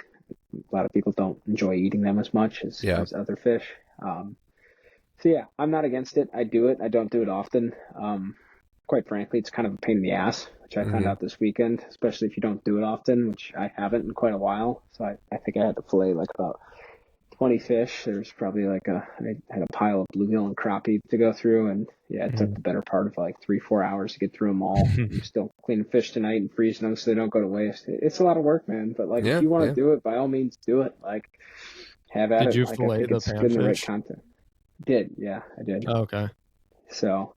A lot of people don't enjoy eating them as much Yeah. as other fish. So yeah, I'm not against it. I do it. I don't do it often. Quite frankly, it's kind of a pain in the ass, which I found Mm-hmm. out this weekend, especially if you don't do it often, which I haven't in quite a while. So I think I had to fillet like about 20 fish. There's probably I had a pile of bluegill and crappie to go through, and yeah, it took the better part of like 3-4 hours to get through them all. I'm still cleaning fish tonight and freezing them so they don't go to waste. It's a lot of work, man. But like, if Yeah, you want yeah. to do it, by all means, do it. Like, have at Did it. you Like, I fillet think the it's been the right panfish? content. Did, yeah, I did. Oh, okay. So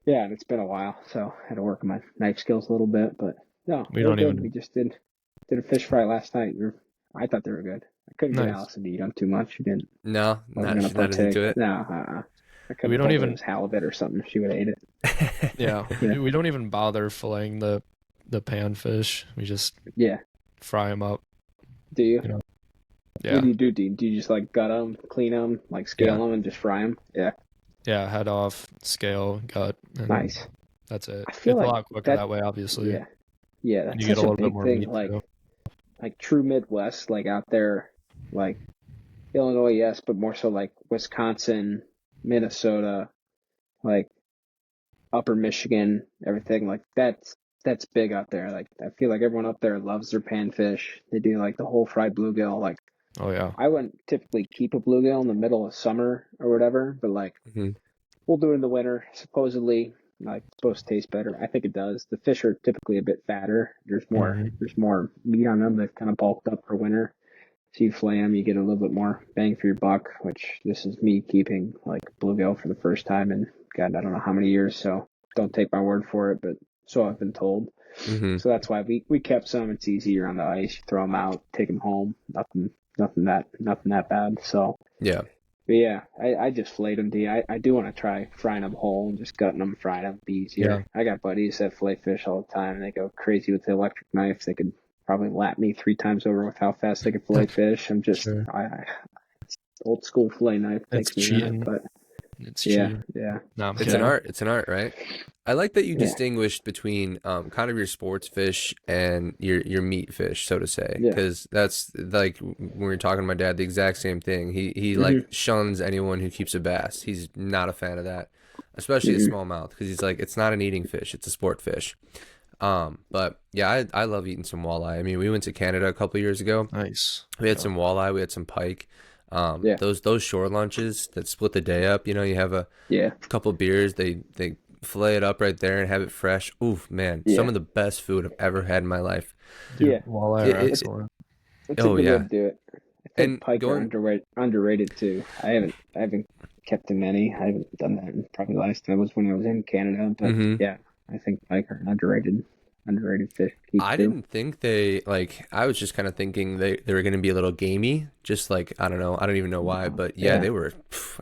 yeah, and it's been a while, so I had to work on my knife skills a little bit. But no, We they're don't good. We even. just did a fish fry last night. I thought they were good. I couldn't get Nice. Allison to eat them too much. She didn't. No, Wasn't not gonna she's not as into partake. it. No, I could We have don't told her it even. was halibut or something. She would have ate it. Yeah, Yeah, we don't even bother filleting the panfish. We just yeah. fry them up. Do you? You know. What Yeah. do you do, Dean? Do you just like gut them, clean them, like scale Yeah. them, and just fry them? Yeah, Yeah. Head off, scale, gut, and nice. that's it. I feel It's a like lot quicker that. that way, obviously, Yeah, yeah. and That's you get such a a little bit big more thing. meat too. Like true Midwest, like out there, like Illinois, yes, but more so like Wisconsin, Minnesota, like Upper Michigan, everything like that's big out there. Like I feel like everyone up there loves their panfish. They do like the whole fried bluegill. Like Oh yeah. I wouldn't typically keep a bluegill in the middle of summer or whatever, but like hmm we'll do it in the winter. Supposedly, like it's supposed to taste better. I think it does. The fish are typically a bit fatter. hmm There's more meat on them. They've kind of bulked up for winter. So you flay them, you get a little bit more bang for your buck. Which this is me keeping like bluegill for the first time in God, I don't know how many years. So don't take my word for it, but so I've been told. hmm So that's why we kept some. It's easier on the ice. You throw them out, take them home. Nothing that bad. So. Yeah. But yeah, I just filleted them, D. I do want to try frying them whole and just gutting them, frying them. Be Yeah. easier. I got buddies that fillet fish all the time, and they go crazy with the electric knife. They could probably lap me 3 times over with how fast they can fillet fish. I'm just, Sure. old school fillet knife It's takes me there. cheating. But It's yeah, cheating. yeah, No, I'm It's kidding. an art. It's an art, right? I like that you yeah, distinguished between kind of your sports fish and your meat fish, so to say, yeah. because that's like when we were talking to my dad, the exact same thing. He like Mm-hmm. shuns anyone who keeps a bass. He's not a fan of that, especially a Mm-hmm. smallmouth, because he's like, it's not an eating fish, it's a sport fish. But yeah, I love eating some walleye. I mean, we went to Canada a couple years ago. Nice. We had some walleye, we had some pike. Yeah, Those shore lunches that split the day up. You know, you have a yeah, couple beers, they fillet it up right there and have it fresh. Oof, man, some yeah, of the best food I've ever had in my life. Dude, yeah. walleye It, are it, excellent. It's a oh good way to yeah, do it. I think and pike are going, underrated too. I haven't kept too many. I haven't done that. Probably the last time was when I was in Canada. But hmm yeah, I think pike are an underrated fish to keep I too. didn't think they like. I was just kind of thinking they were going to be a little gamey, just like I don't know. I don't even know why, but yeah, Yeah, they were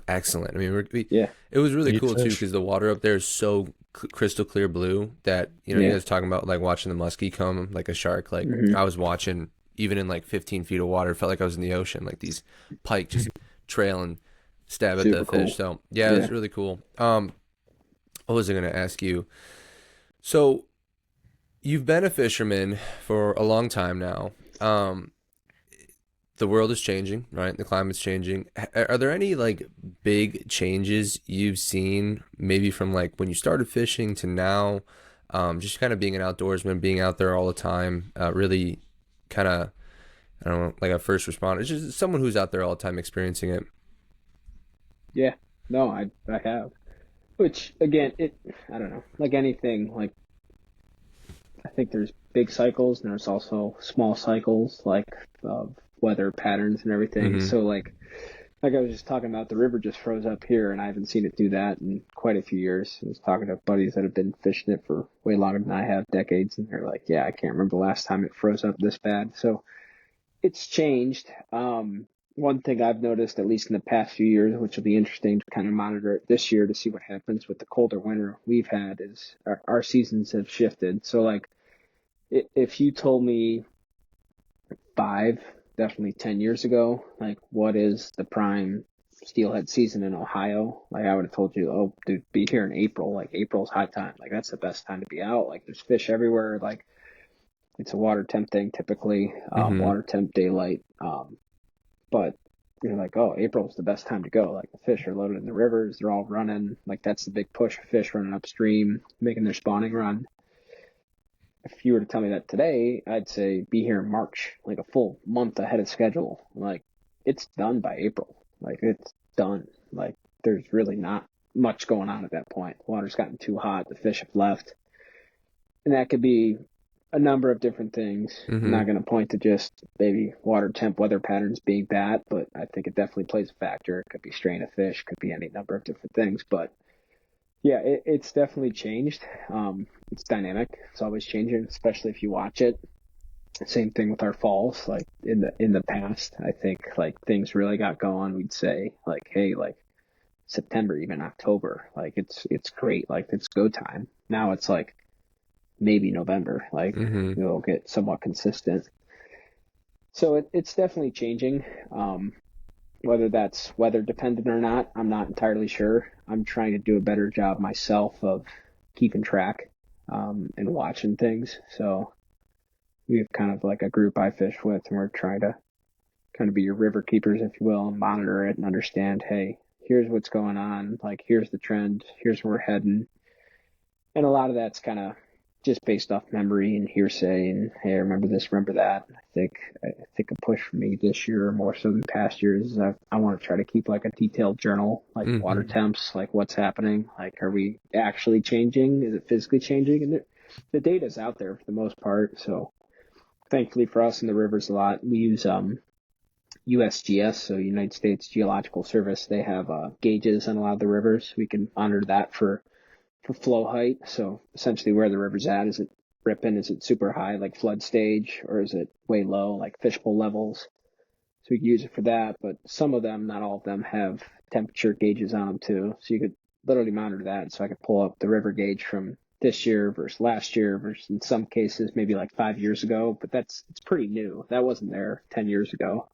excellent. I mean, yeah, it was really Meat cool too fish. because the water up there is so crystal clear blue that you yeah. guys talking about like watching the muskie come like a shark. Like Hmm. I was watching even in like 15 feet of water, it felt like I was in the ocean. Like these pike just trail and stab at Super the fish. cool. So yeah, it Yeah, was really cool. What was I going to ask you? So you've been a fisherman for a long time now. The world is changing, right? The climate's changing. Are there any like big changes you've seen, maybe from like when you started fishing to now? Just kind of being an outdoorsman, being out there all the time, really kind of, I don't know, like a first responder, just someone who's out there all the time experiencing it. yeah. No, I have. Which again, I don't know. Like anything, like I think there's big cycles and there's also small cycles, like of weather patterns and everything. Mm-hmm. So like I was just talking about, the river just froze up here, and I haven't seen it do that in quite a few years. I was talking to buddies that have been fishing it for way longer than I have, decades, and they're like, yeah, I can't remember the last time it froze up this bad. So it's changed. One thing I've noticed, at least in the past few years, which will be interesting to kind of monitor it this year to see what happens with the colder winter we've had, is our seasons have shifted. So like, if you told me 5, definitely 10 years ago, like what is the prime steelhead season in Ohio? Like I would have told you, oh, dude, be here in April. Like April's high time. Like that's the best time to be out. Like there's fish everywhere. Like it's a water temp thing typically, Mm-hmm. water temp daylight. But you're like, oh, April's the best time to go. Like the fish are loaded in the rivers. They're all running. Like that's the big push of fish running upstream, making their spawning run. If you were to tell me that today, I'd say be here in March, like a full month ahead of schedule. Like it's done by April. Like it's done. Like there's really not much going on at that point. The water's gotten too hot. The fish have left, and that could be a number of different things. I'm Mm-hmm. not going to point to just maybe water temp weather patterns being bad, but I think it definitely plays a factor. It could be strain of fish, could be any number of different things. But yeah, it's definitely changed. It's dynamic. It's always changing, especially if you watch it. Same thing with our falls. Like in the past, I think like things really got going. We'd say like, hey, like September, even October, like it's great. Like it's go time. Now it's like maybe November. Like Mm-hmm. it'll get somewhat consistent. So it's definitely changing. Whether that's weather dependent or not, I'm not entirely sure. I'm trying to do a better job myself of keeping track and watching things. So we have kind of like a group I fish with, and we're trying to kind of be your river keepers, if you will, and monitor it and understand, hey, here's what's going on. Like, here's the trend. Here's where we're heading. And a lot of that's kind of just based off memory and hearsay and, hey, I remember this, remember that. I think a push for me this year, more so than past years, is I want to try to keep like a detailed journal, like water Mm-hmm. temps, like what's happening. Like, are we actually changing? Is it physically changing? And the data's out there for the most part. So thankfully for us in the rivers a lot, we use USGS, so United States Geological Service. They have gauges on a lot of the rivers. We can monitor that for flow height. So essentially where the river's at, is it ripping? Is it super high, like flood stage, or is it way low, like fishbowl levels? So we can use it for that. But some of them, not all of them, have temperature gauges on them too. So you could literally monitor that. So I could pull up the river gauge from this year versus last year versus in some cases maybe like 5 years ago. But it's pretty new. That wasn't there 10 years ago.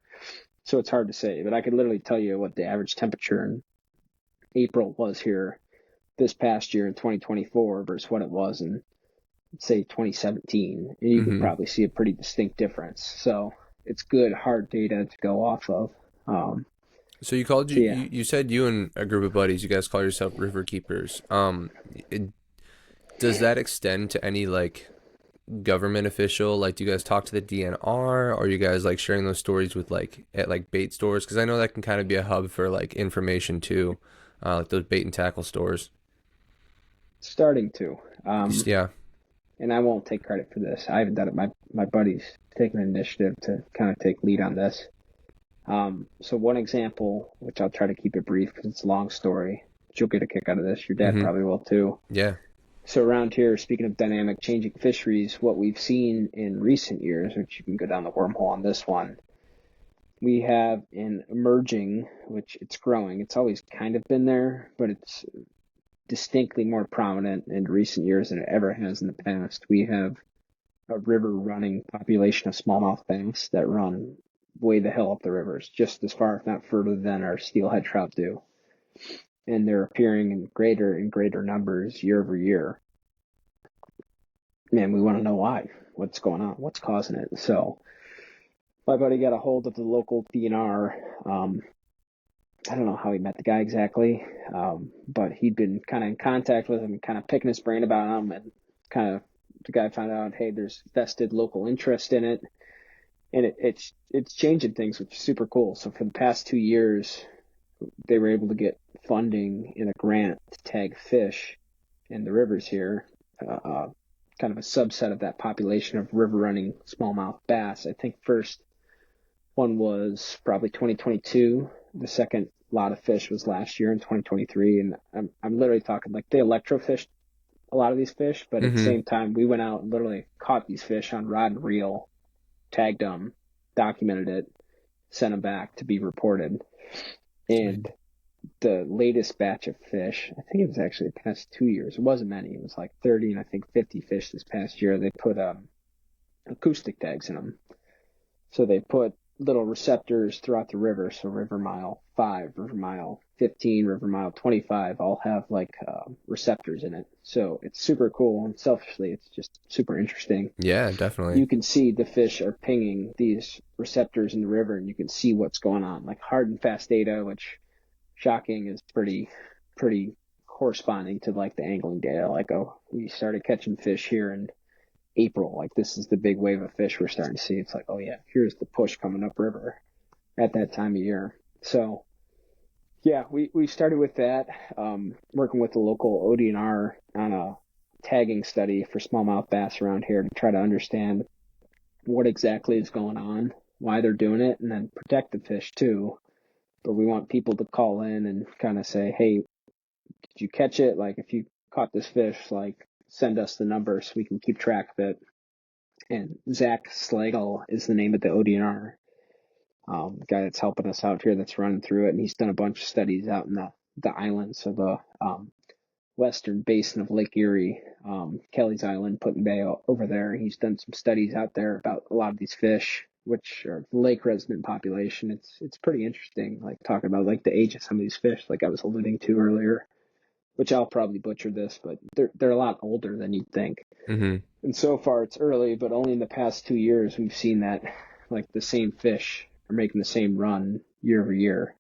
So it's hard to say. But I could literally tell you what the average temperature in April was here this past year in 2024 versus what it was in, say, 2017, and you could Mm-hmm. probably see a pretty distinct difference. So it's good hard data to go off of. So you called So you, yeah, you you said you and a group of buddies, you guys call yourself river keepers. It, does that extend to any like government official? Like, do you guys talk to the DNR? Or are you guys like sharing those stories with like at like bait stores? Because I know that can kind of be a hub for like information too, like those bait and tackle stores. starting to. Um, Yeah. and I won't take credit for this. I haven't done it. My buddy's taken an initiative to kind of take lead on this. So one example, which I'll try to keep it brief because it's a long story, but you'll get a kick out of this. Your dad Mm-hmm. probably will too. Yeah. So around here, speaking of dynamic changing fisheries, what we've seen in recent years, which you can go down the wormhole on this one, we have an emerging, which it's growing. It's always kind of been there, but it's distinctly more prominent in recent years than it ever has in the past. We have a river running population of smallmouth bass that run way the hell up the rivers, just as far, if not further, than our steelhead trout do. And they're appearing in greater and greater numbers year over year. And we want to know why. What's going on? What's causing it? So my buddy got a hold of the local DNR. I don't know how he met the guy exactly, but he'd been kind of in contact with him, kind of picking his brain about him, and kind of the guy found out, hey, there's vested local interest in it, and it's changing things, which is super cool. So for the past 2 years, they were able to get funding in a grant to tag fish in the rivers here, kind of a subset of that population of river running smallmouth bass. I think first one was probably 2022. The second lot of fish was last year in 2023. And I'm literally talking like they electrofished a lot of these fish, but at the Mm-hmm. same time, we went out and literally caught these fish on rod and reel, tagged them, documented it, sent them back to be reported. Sweet. And the latest batch of fish, I think it was actually the past 2 years. It wasn't many. It was like 30 and I think 50 fish this past year. They put acoustic tags in them. So they put little receptors throughout the river. So River Mile 5, River Mile 15, River Mile 25 all have like receptors in it. So it's super cool. And selfishly, it's just super interesting. Yeah, definitely. You can see the fish are pinging these receptors in the river, and you can see what's going on. Like hard and fast data, which shocking is pretty corresponding to like the angling data. Like, oh, we started catching fish here in April. Like this is the big wave of fish we're starting to see. It's like, oh yeah, here's the push coming upriver. at that time of year. So yeah, we started with that, working with the local ODNR on a tagging study for smallmouth bass around here to try to understand what exactly is going on, why they're doing it, and then protect the fish too. But we want people to call in and kind of say, hey, did you catch it? Like, if you caught this fish, like, send us the number so we can keep track of it. And Zach Slagle is the name of the ODNR guy that's helping us out here that's running through it. And he's done a bunch of studies out in the islands of the western basin of Lake Erie, Kelly's Island, Put-in Bay over there. He's done some studies out there about a lot of these fish, which are lake resident population. It's pretty interesting, like talking about like the age of some of these fish, like I was alluding to earlier, which I'll probably butcher this, but they're a lot older than you'd think. Mm-hmm. And so far it's early, but only in the past 2 years we've seen that like the same fish are making the same run year over year.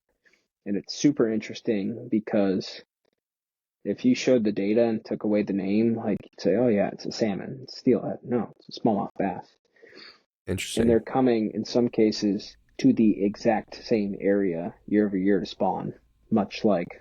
And it's super interesting because if you showed the data and took away the name, like you'd say, oh yeah, it's a salmon, it's steelhead. No, it's a smallmouth bass. And Interesting. they're coming in some cases to the exact same area year over year to spawn, much like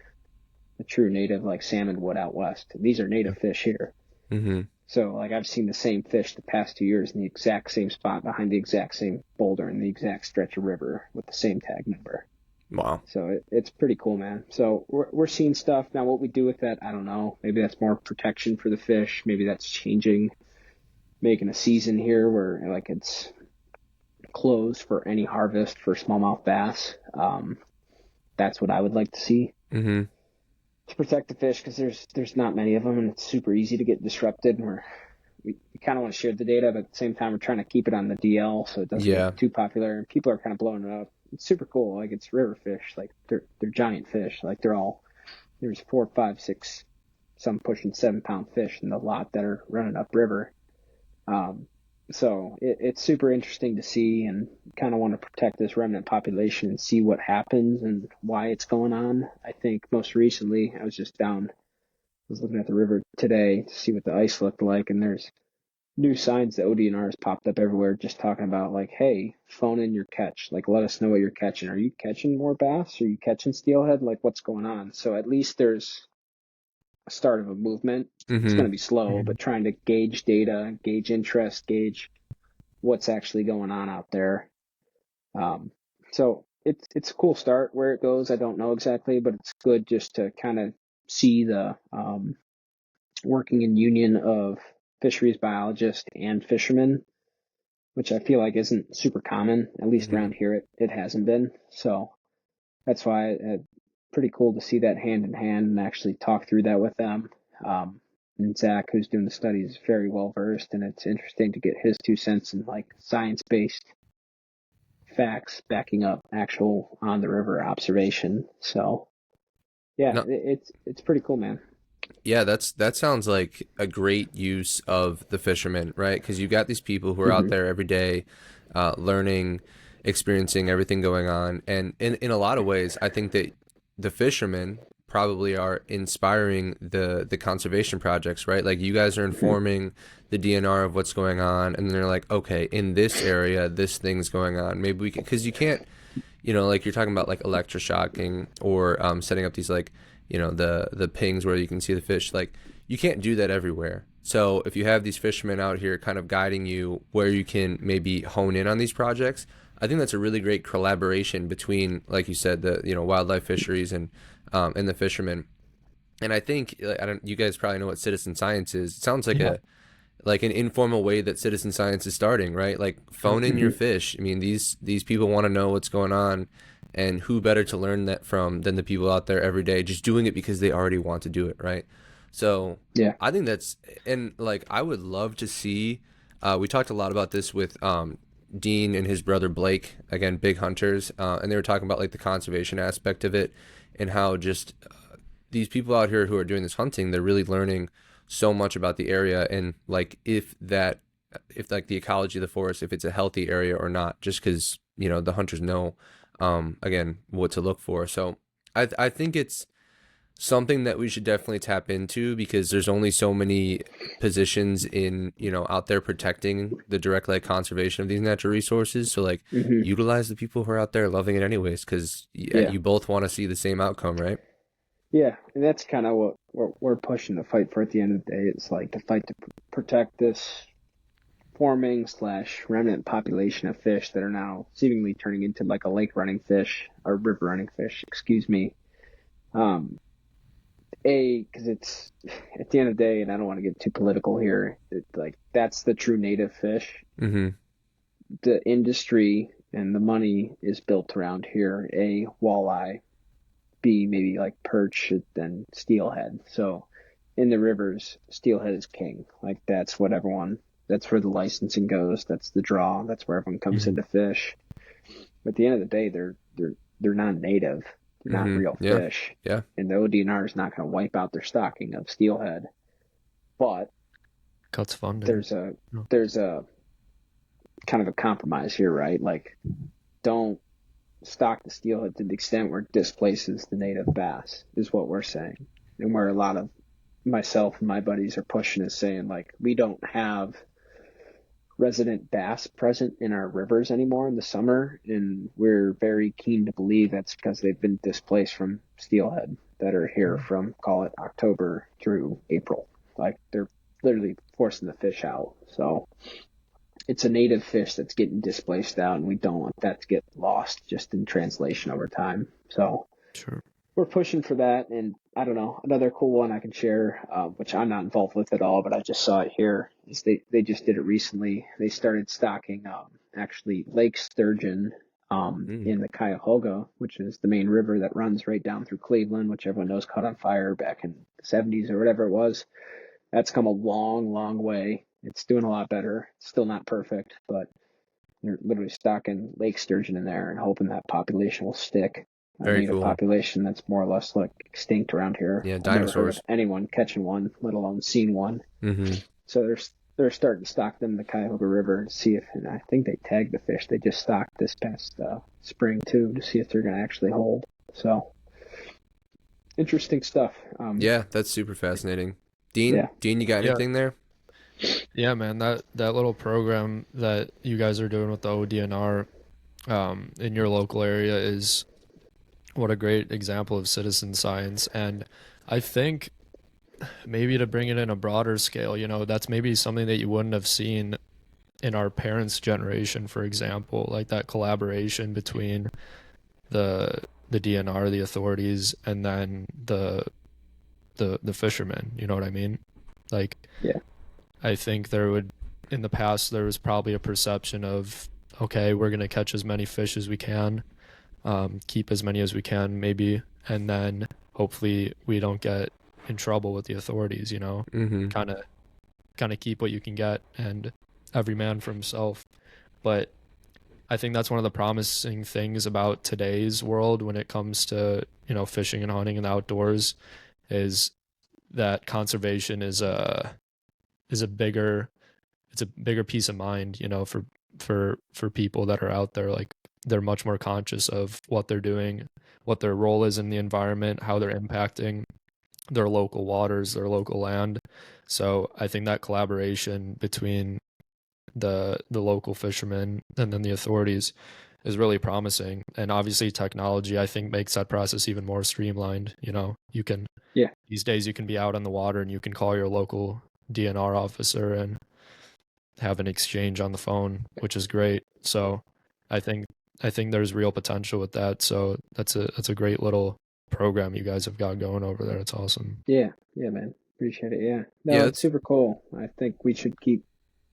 a true native like salmon would out west. These are native fish here. Mm-hmm. So like I've seen the same fish the past 2 years in the exact same spot behind the exact same boulder in the exact stretch of river with the same tag number. Wow. So it's pretty cool, man. So we're seeing stuff now. What we do with that, I don't know. Maybe that's more protection for the fish. Maybe that's changing, making a season here where like it's closed for any harvest for smallmouth bass. That's what I would like to see Mm-hmm. to protect the fish because there's not many of them and it's super easy to get disrupted. And we kind of want to share the data, but at the same time we're trying to keep it on the DL so it doesn't Yeah. get too popular. And people are kind of blowing it up. It's super cool. Like it's river fish. Like they're giant fish. Like there's 4, 5, 6, some pushing 7-pound fish in the lot that are running upriver. So it's super interesting to see and kind of want to protect this remnant population and see what happens and why it's going on. I think most recently I was just down, I was looking at the river today to see what the ice looked like, and there's new signs the ODNR has popped up everywhere just talking about like, hey, phone in your catch. Like, let us know what you're catching. Are you catching more bass? Are you catching steelhead? Like, what's going on? So at least there's a start of a movement. It's Mm-hmm. going to be slow, but trying to gauge data, gauge interest, gauge what's actually going on out there. So it's a cool start. Where it goes, I don't know exactly, but it's good just to kind of see the working in union of fisheries biologists and fishermen, which I feel like isn't super common. At least Mm-hmm. around here, it hasn't been. So that's why it's pretty cool to see that hand in hand and actually talk through that with them. And Zach, who's doing the study, is very well versed, and it's interesting to get his 2 cents and like science based facts backing up actual on the river observation. So yeah, No, it's pretty cool, man. yeah, that sounds like a great use of the fishermen, right? Because you got these people who are out Mm-hmm. there every day, learning, experiencing everything going on, and in a lot of ways, I think that the fishermen probably are inspiring the conservation projects, right? Like you guys are Mm-hmm. informing the DNR of what's going on, and they're like, okay, in this area, this thing's going on. Maybe we can, because you can't, like you're talking about like electroshocking or setting up these like, the pings where you can see the fish. Like you can't do that everywhere. So if you have these fishermen out here kind of guiding you where you can maybe hone in on these projects, I think that's a really great collaboration between, like you said, the wildlife fisheries and the fishermen. And I think like, I don't. You guys probably know what citizen science is. It sounds Yeah. like an informal way that citizen science is starting, right? Like phone in Mm-hmm. your fish. I mean, these people want to know what's going on, and who better to learn that from than the people out there every day just doing it because they already want to do it, right? So Yeah. I think that's, and like I would love to see. We talked a lot about this with Dean and his brother Blake, again, big hunters, and they were talking about like the conservation aspect of it and how just these people out here who are doing this hunting, they're really learning so much about the area and like if like the ecology of the forest, if it's a healthy area or not, just because the hunters know again what to look for. So I think it's something that we should definitely tap into because there's only so many positions in, out there protecting the direct like conservation of these natural resources. So like Hmm. utilize the people who are out there loving it anyways, because Yeah. you both want to see the same outcome, right? Yeah, and that's kind of what we're pushing to fight for at the end of the day. It's like to fight to protect this forming slash remnant population of fish that are now seemingly turning into like a lake running fish or river running fish, excuse me. Um, because it's at the end of the day, and I don't want to get too political here. Like that's the true native fish. Mm-hmm. The industry and the money is built around here. A, walleye. B, maybe like perch, then steelhead. So in the rivers, steelhead is king. Like that's that's where the licensing goes. That's the draw. That's where everyone comes in Mhm. to fish. But at the end of the day, they're non-native. They're not Mm-hmm. real Yeah. fish. Yeah. And the ODNR is not going to wipe out their stocking of steelhead. But Cuts funding. there's a No. there's a kind of a compromise here, right? Like don't stock the steelhead to the extent where it displaces the native bass is what we're saying. And where a lot of myself and my buddies are pushing is saying like we don't have resident bass present in our rivers anymore in the summer, and we're very keen to believe that's because they've been displaced from steelhead that are here from call it October through April. Like they're literally forcing the fish out. So it's a native fish that's getting displaced out, and we don't want that to get lost just in translation over time. So Sure. we're pushing for that. And I don't know, another cool one I can share, which I'm not involved with at all, but I just saw it here, is they just did it recently. They started stocking actually lake sturgeon in the Cuyahoga, which is the main river that runs right down through Cleveland, which everyone knows caught on fire back in the 70s or whatever it was. That's come a long, long way. It's doing a lot better. It's still not perfect, but they're literally stocking lake sturgeon in there and hoping that population will stick. A Very native cool. population that's more or less like extinct around here. Yeah. I've never heard of Dinosaurs. anyone catching one, let alone seen one. Mm-hmm. So they're starting to stock them in the Cuyahoga River and see if, and I think they tagged the fish. They just stocked this past spring too to see if they're going to actually hold. So interesting stuff. Yeah, that's super fascinating. Yeah. Dean, you got Yeah. anything there? Yeah, man, that little program that you guys are doing with the ODNR in your local area is what a great example of citizen science. And I think maybe to bring it in a broader scale, that's maybe something that you wouldn't have seen in our parents' generation, for example, like that collaboration between the DNR, the authorities, and then the fishermen. You know what I mean? Like, Yeah. I think in the past, there was probably a perception of, okay, we're going to catch as many fish as we can, keep as many as we can, maybe, and then hopefully we don't get in trouble with the authorities, Mm-hmm. kind of keep what you can get and every man for himself. But I think that's one of the promising things about today's world when it comes to, fishing and hunting in the outdoors is that conservation is a bigger peace of mind, for people that are out there. Like they're much more conscious of what they're doing, what their role is in the environment, how they're impacting their local waters, their local land. So I think that collaboration between the local fishermen and then the authorities is really promising. And obviously technology, I think, makes that process even more streamlined. You can Yeah. these days you can be out on the water and you can call your local DNR officer and have an exchange on the phone, which is great. So I think there's real potential with that. So that's a great little program you guys have got going over there. It's awesome. Yeah. Yeah, man. Appreciate it. Yeah. No, Yeah, it's super cool. I think we should keep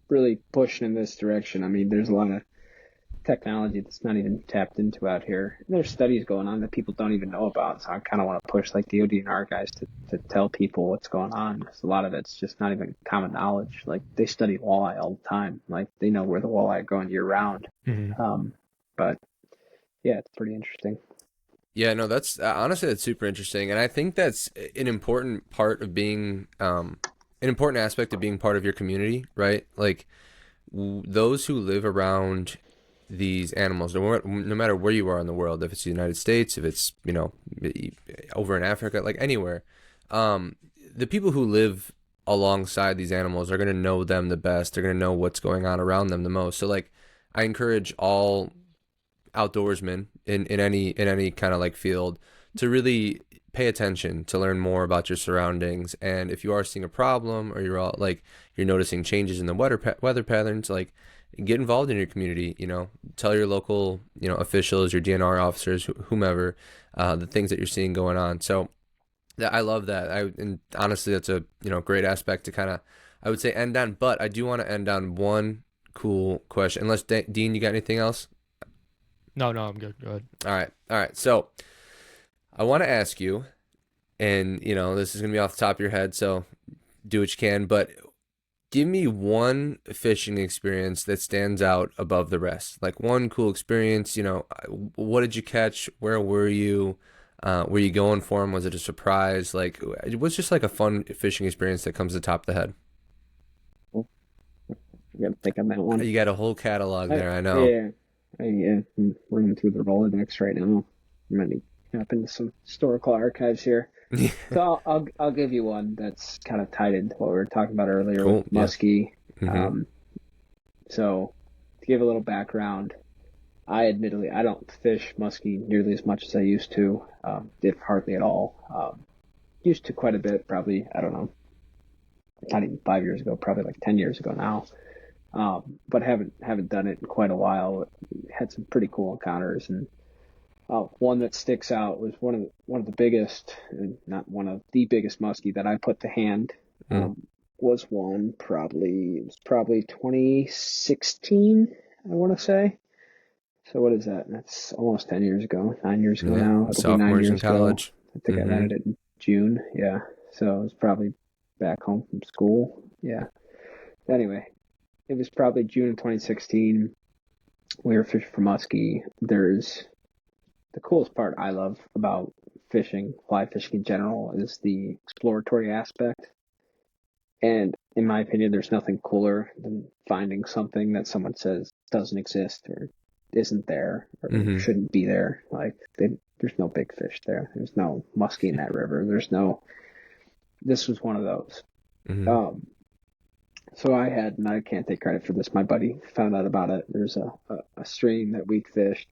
really pushing in this direction. I mean, there's a lot of technology that's not even tapped into out here. And there's studies going on that people don't even know about. So I kind of want to push like the ODNR guys to tell people what's going on. Because a lot of it's just not even common knowledge. Like they study walleye all the time. Like they know where the walleye are going year round. But yeah, it's pretty interesting. Yeah, no, that's honestly that's super interesting, and I think that's an important part of being an important aspect of being part of your community, right? Like those who live around these animals, no matter where you are in the world, if it's the United States, if it's over in Africa, like anywhere, the people who live alongside these animals are going to know them the best. They're going to know what's going on around them the most. So like I encourage all outdoorsmen in any kind of like field to really pay attention, to learn more about your surroundings. And if you are seeing a problem, or you're noticing changes in the weather patterns, like get involved in your community, tell your local, officials, your DNR officers, whomever, the things that you're seeing going on. So I love that. And honestly, that's a, great aspect to kind of, I would say, end on. But I do want to end on one cool question. Unless Dean, you got anything else? No, I'm good. Go ahead. All right. So I want to ask you, and this is gonna be off the top of your head, so do what you can. But give me one fishing experience that stands out above the rest. Like one cool experience. What did you catch? Where were you? Were you going for them? Was it a surprise? Like, it was just like a fun fishing experience that comes to the top of the head. I gotta think on that one. You got a whole catalog there, I know. Yeah. I'm running through the Rolodex right now. I'm gonna tap into some historical archives here. So I'll give you one that's kind of tied into what we were talking about earlier with Muskie. Yeah. So to give a little background, I don't fish muskie nearly as much as I used to. Did hardly at all. Used to quite a bit, probably, I don't know, not even 5 years ago, probably like 10 years ago now. But haven't done it in quite a while. Had some pretty cool encounters, and one that sticks out was one of the biggest, not one of the biggest muskie that I put to hand. Was probably 2016, I want to say. So what is that? That's almost 10 years ago, 9 years ago now. It'll be 9 years in college. Ago. I think I landed it in June. Yeah. So it was probably back home from school. Yeah. Anyway, it was probably June of 2016. We were fishing for muskie. There's the coolest part I love about fishing, fly fishing in general, is the exploratory aspect. And in my opinion, there's nothing cooler than finding something that someone says doesn't exist or isn't there or shouldn't be there. Like there's no big fish there. There's no muskie in that river. This was one of those. So and I can't take credit for this. My buddy found out about it. There's a stream that we fished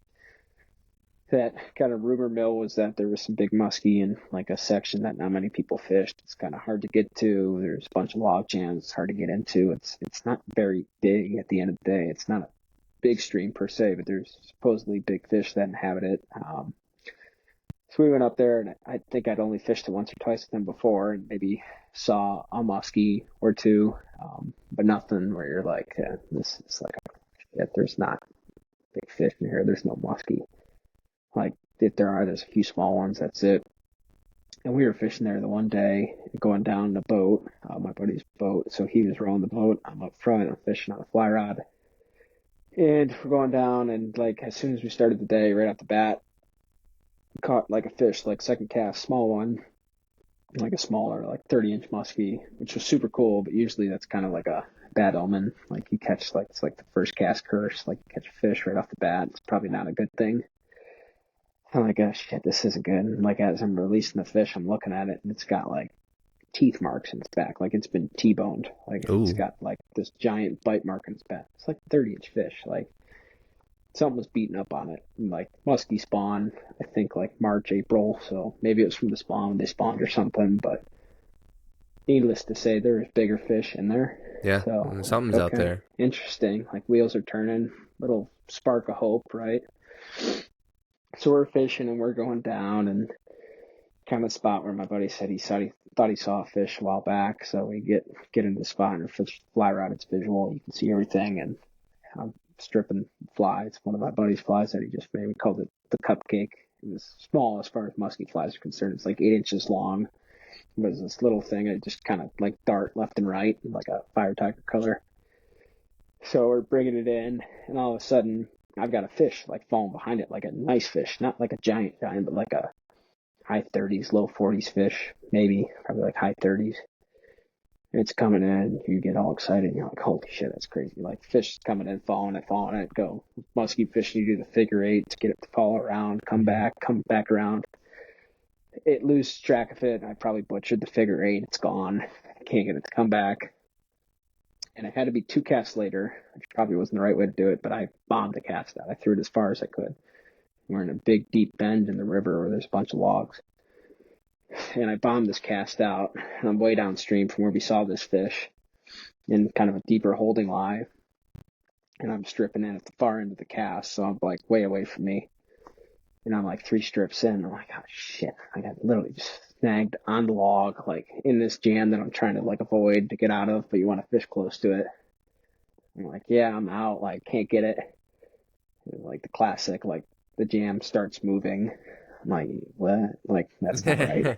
that kind of rumor mill was that there was some big muskie in like a section that not many people fished. It's kind of hard to get to. There's a bunch of log jams. It's hard to get into. It's not very big at the end of the day. It's not a big stream per se, but there's supposedly big fish that inhabit it. So we went up there, and I think I'd only fished it once or twice with them before, and maybe saw a muskie or two, but nothing where you're like, this is like, there's not big fish in here. There's no muskie. Like, if there's a few small ones, that's it. And we were fishing there the one day, going down the boat, my buddy's boat. So he was rowing the boat. I'm up front. I'm fishing on a fly rod. And we're going down, and like as soon as we started the day, right off the bat, caught like a fish, like second cast, small one, like a smaller, like 30-inch muskie, which was super cool. But usually that's kind of like a bad omen. Like you catch, like it's like the first cast curse. Like you catch a fish right off the bat. It's probably not a good thing. I'm like, oh shit, this isn't good. And like as I'm releasing the fish, I'm looking at it, and it's got like teeth marks in its back, like it's been T-boned. Like It's got like this giant bite mark in its back. It's like a 30-inch fish. Like something was beaten up on it. And like muskie spawn, I think like March, April. So maybe it was from the spawn when they spawned or something. But needless to say, there's bigger fish in there. Yeah, so something's out there. Interesting. Like wheels are turning, little spark of hope, right? So we're fishing and we're going down, and kind of the spot where my buddy said he thought he saw a fish a while back. So we get into the spot, and fish fly rod. It's visual. You can see everything, and I'm stripping fly. It's one of my buddy's flies that he just made. We called it the cupcake. It was small as far as musky flies are concerned. It's like 8 inches long. It was this little thing. It just kind of like dart left and right, like a fire tiger color. So we're bringing it in, and all of a sudden, I've got a fish like falling behind it, like a nice fish, not like a giant, but like a high 30s, low 40s fish, maybe, probably like high 30s. It's coming in, you get all excited, and you're like, holy shit, that's crazy. Like, fish is coming in, falling it, go. Musky fishing, you do the figure eight to get it to fall around, come back around. It loses track of it, and I probably butchered the figure eight, it's gone. can't get it to come back. And it had to be 2 casts later, which probably wasn't the right way to do it, but I bombed the cast out. I threw it as far as I could. We're in a big, deep bend in the river where there's a bunch of logs. And I bombed this cast out, and I'm way downstream from where we saw this fish in kind of a deeper holding lie. And I'm stripping in at the far end of the cast, so I'm like way away from me. And I'm like 3 strips in. I'm like, oh shit. I got literally just snagged on the log, like in this jam that I'm trying to like avoid to get out of, but you want to fish close to it. I'm like, yeah, I'm out. Like, can't get it. Like the classic, like the jam starts moving. I'm like, what? Like, that's not right.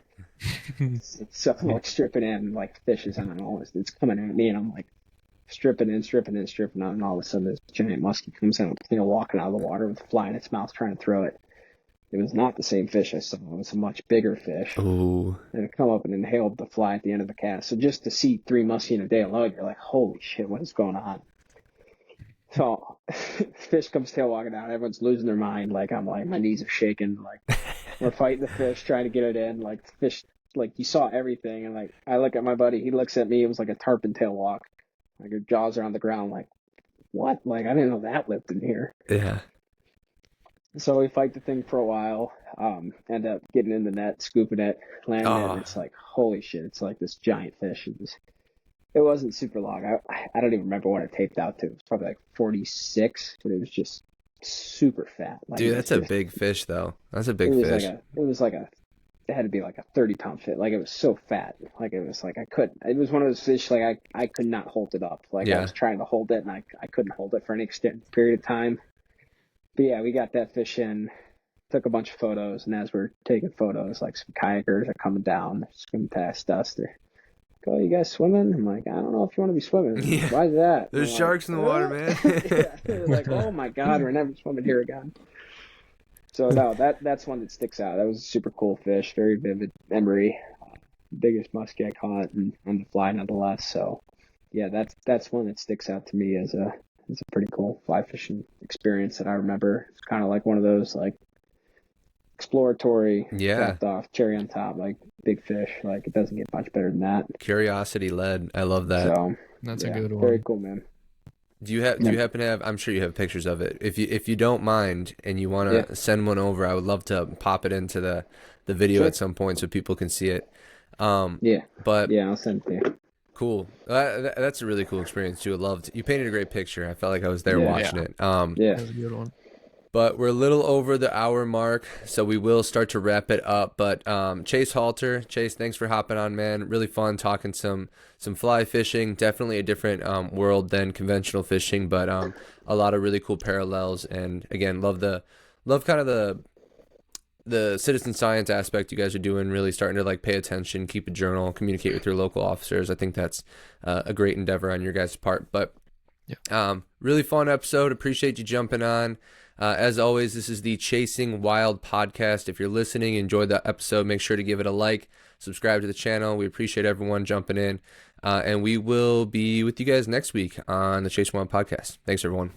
So I'm like stripping in, like fish is on almost. It's coming at me, and I'm like stripping in, and all of a sudden this giant muskie comes in, walking out of the water with a fly in its mouth, trying to throw it. It was not the same fish I saw. It was a much bigger fish. Ooh. And it come up and inhaled the fly at the end of the cast. So just to see 3 muskie in a day alone, you're like, holy shit, what is going on? So fish comes tail walking out. Everyone's losing their mind. Like, I'm like, my knees are shaking. Like, we're fighting the fish, trying to get it in. Like, the fish, like, you saw everything. And, like, I look at my buddy. He looks at me. It was like a tarpon tail walk. Like, your jaws are on the ground. Like, what? Like, I didn't know that lived in here. Yeah. So we fight the thing for a while, end up getting in the net, scooping it, landing it, and it's like, holy shit, it's like this giant fish. It wasn't super long. I don't even remember what it taped out to. It was probably like 46, but it was just super fat. Like, dude, that's a big fish, though. That's a big fish. It had to be like a 30-pound fish. Like, it was so fat. Like, it was like, it was one of those fish, like, I could not hold it up. Like, I was trying to hold it, and I couldn't hold it for any extended period of time. But yeah, we got that fish in, took a bunch of photos, and as we're taking photos, like some kayakers are coming down, they're swimming past us. They're like, oh, you guys swimming? I'm like, I don't know if you want to be swimming. Yeah. Why is that? There's sharks in the water, man. Yeah. They're like, oh my God, we're never swimming here again. So no, that's one that sticks out. That was a super cool fish, very vivid memory. Biggest muskie I caught and on the fly nonetheless. So yeah, that's one that sticks out to me as a pretty cool fly fishing experience that I remember. It's kind of like one of those like exploratory, capped off, cherry on top, like big fish. Like, it doesn't get much better than that. Curiosity led. I love that. So That's a good one. Very cool, man. Do you happen to have? I'm sure you have pictures of it. If you don't mind and you want to send one over, I would love to pop it into the video at some point so people can see it. But I'll send it to you. Cool. That's a really cool experience too. You painted a great picture. I felt like I was there watching it. That's a good one. But we're a little over the hour mark, so we will start to wrap it up. But Chase Halter, thanks for hopping on, man. Really fun talking some fly fishing. Definitely a different world than conventional fishing, but a lot of really cool parallels. And again, love kind of the citizen science aspect you guys are doing, really starting to like pay attention, keep a journal, communicate with your local officers. I think that's a great endeavor on your guys' part. But really fun episode. Appreciate you jumping on. As always, this is the Chasing Wild podcast. If you're listening, enjoyed that episode, make sure to give it a like, subscribe to the channel. We appreciate everyone jumping in. And we will be with you guys next week on the Chasing Wild podcast. Thanks, everyone.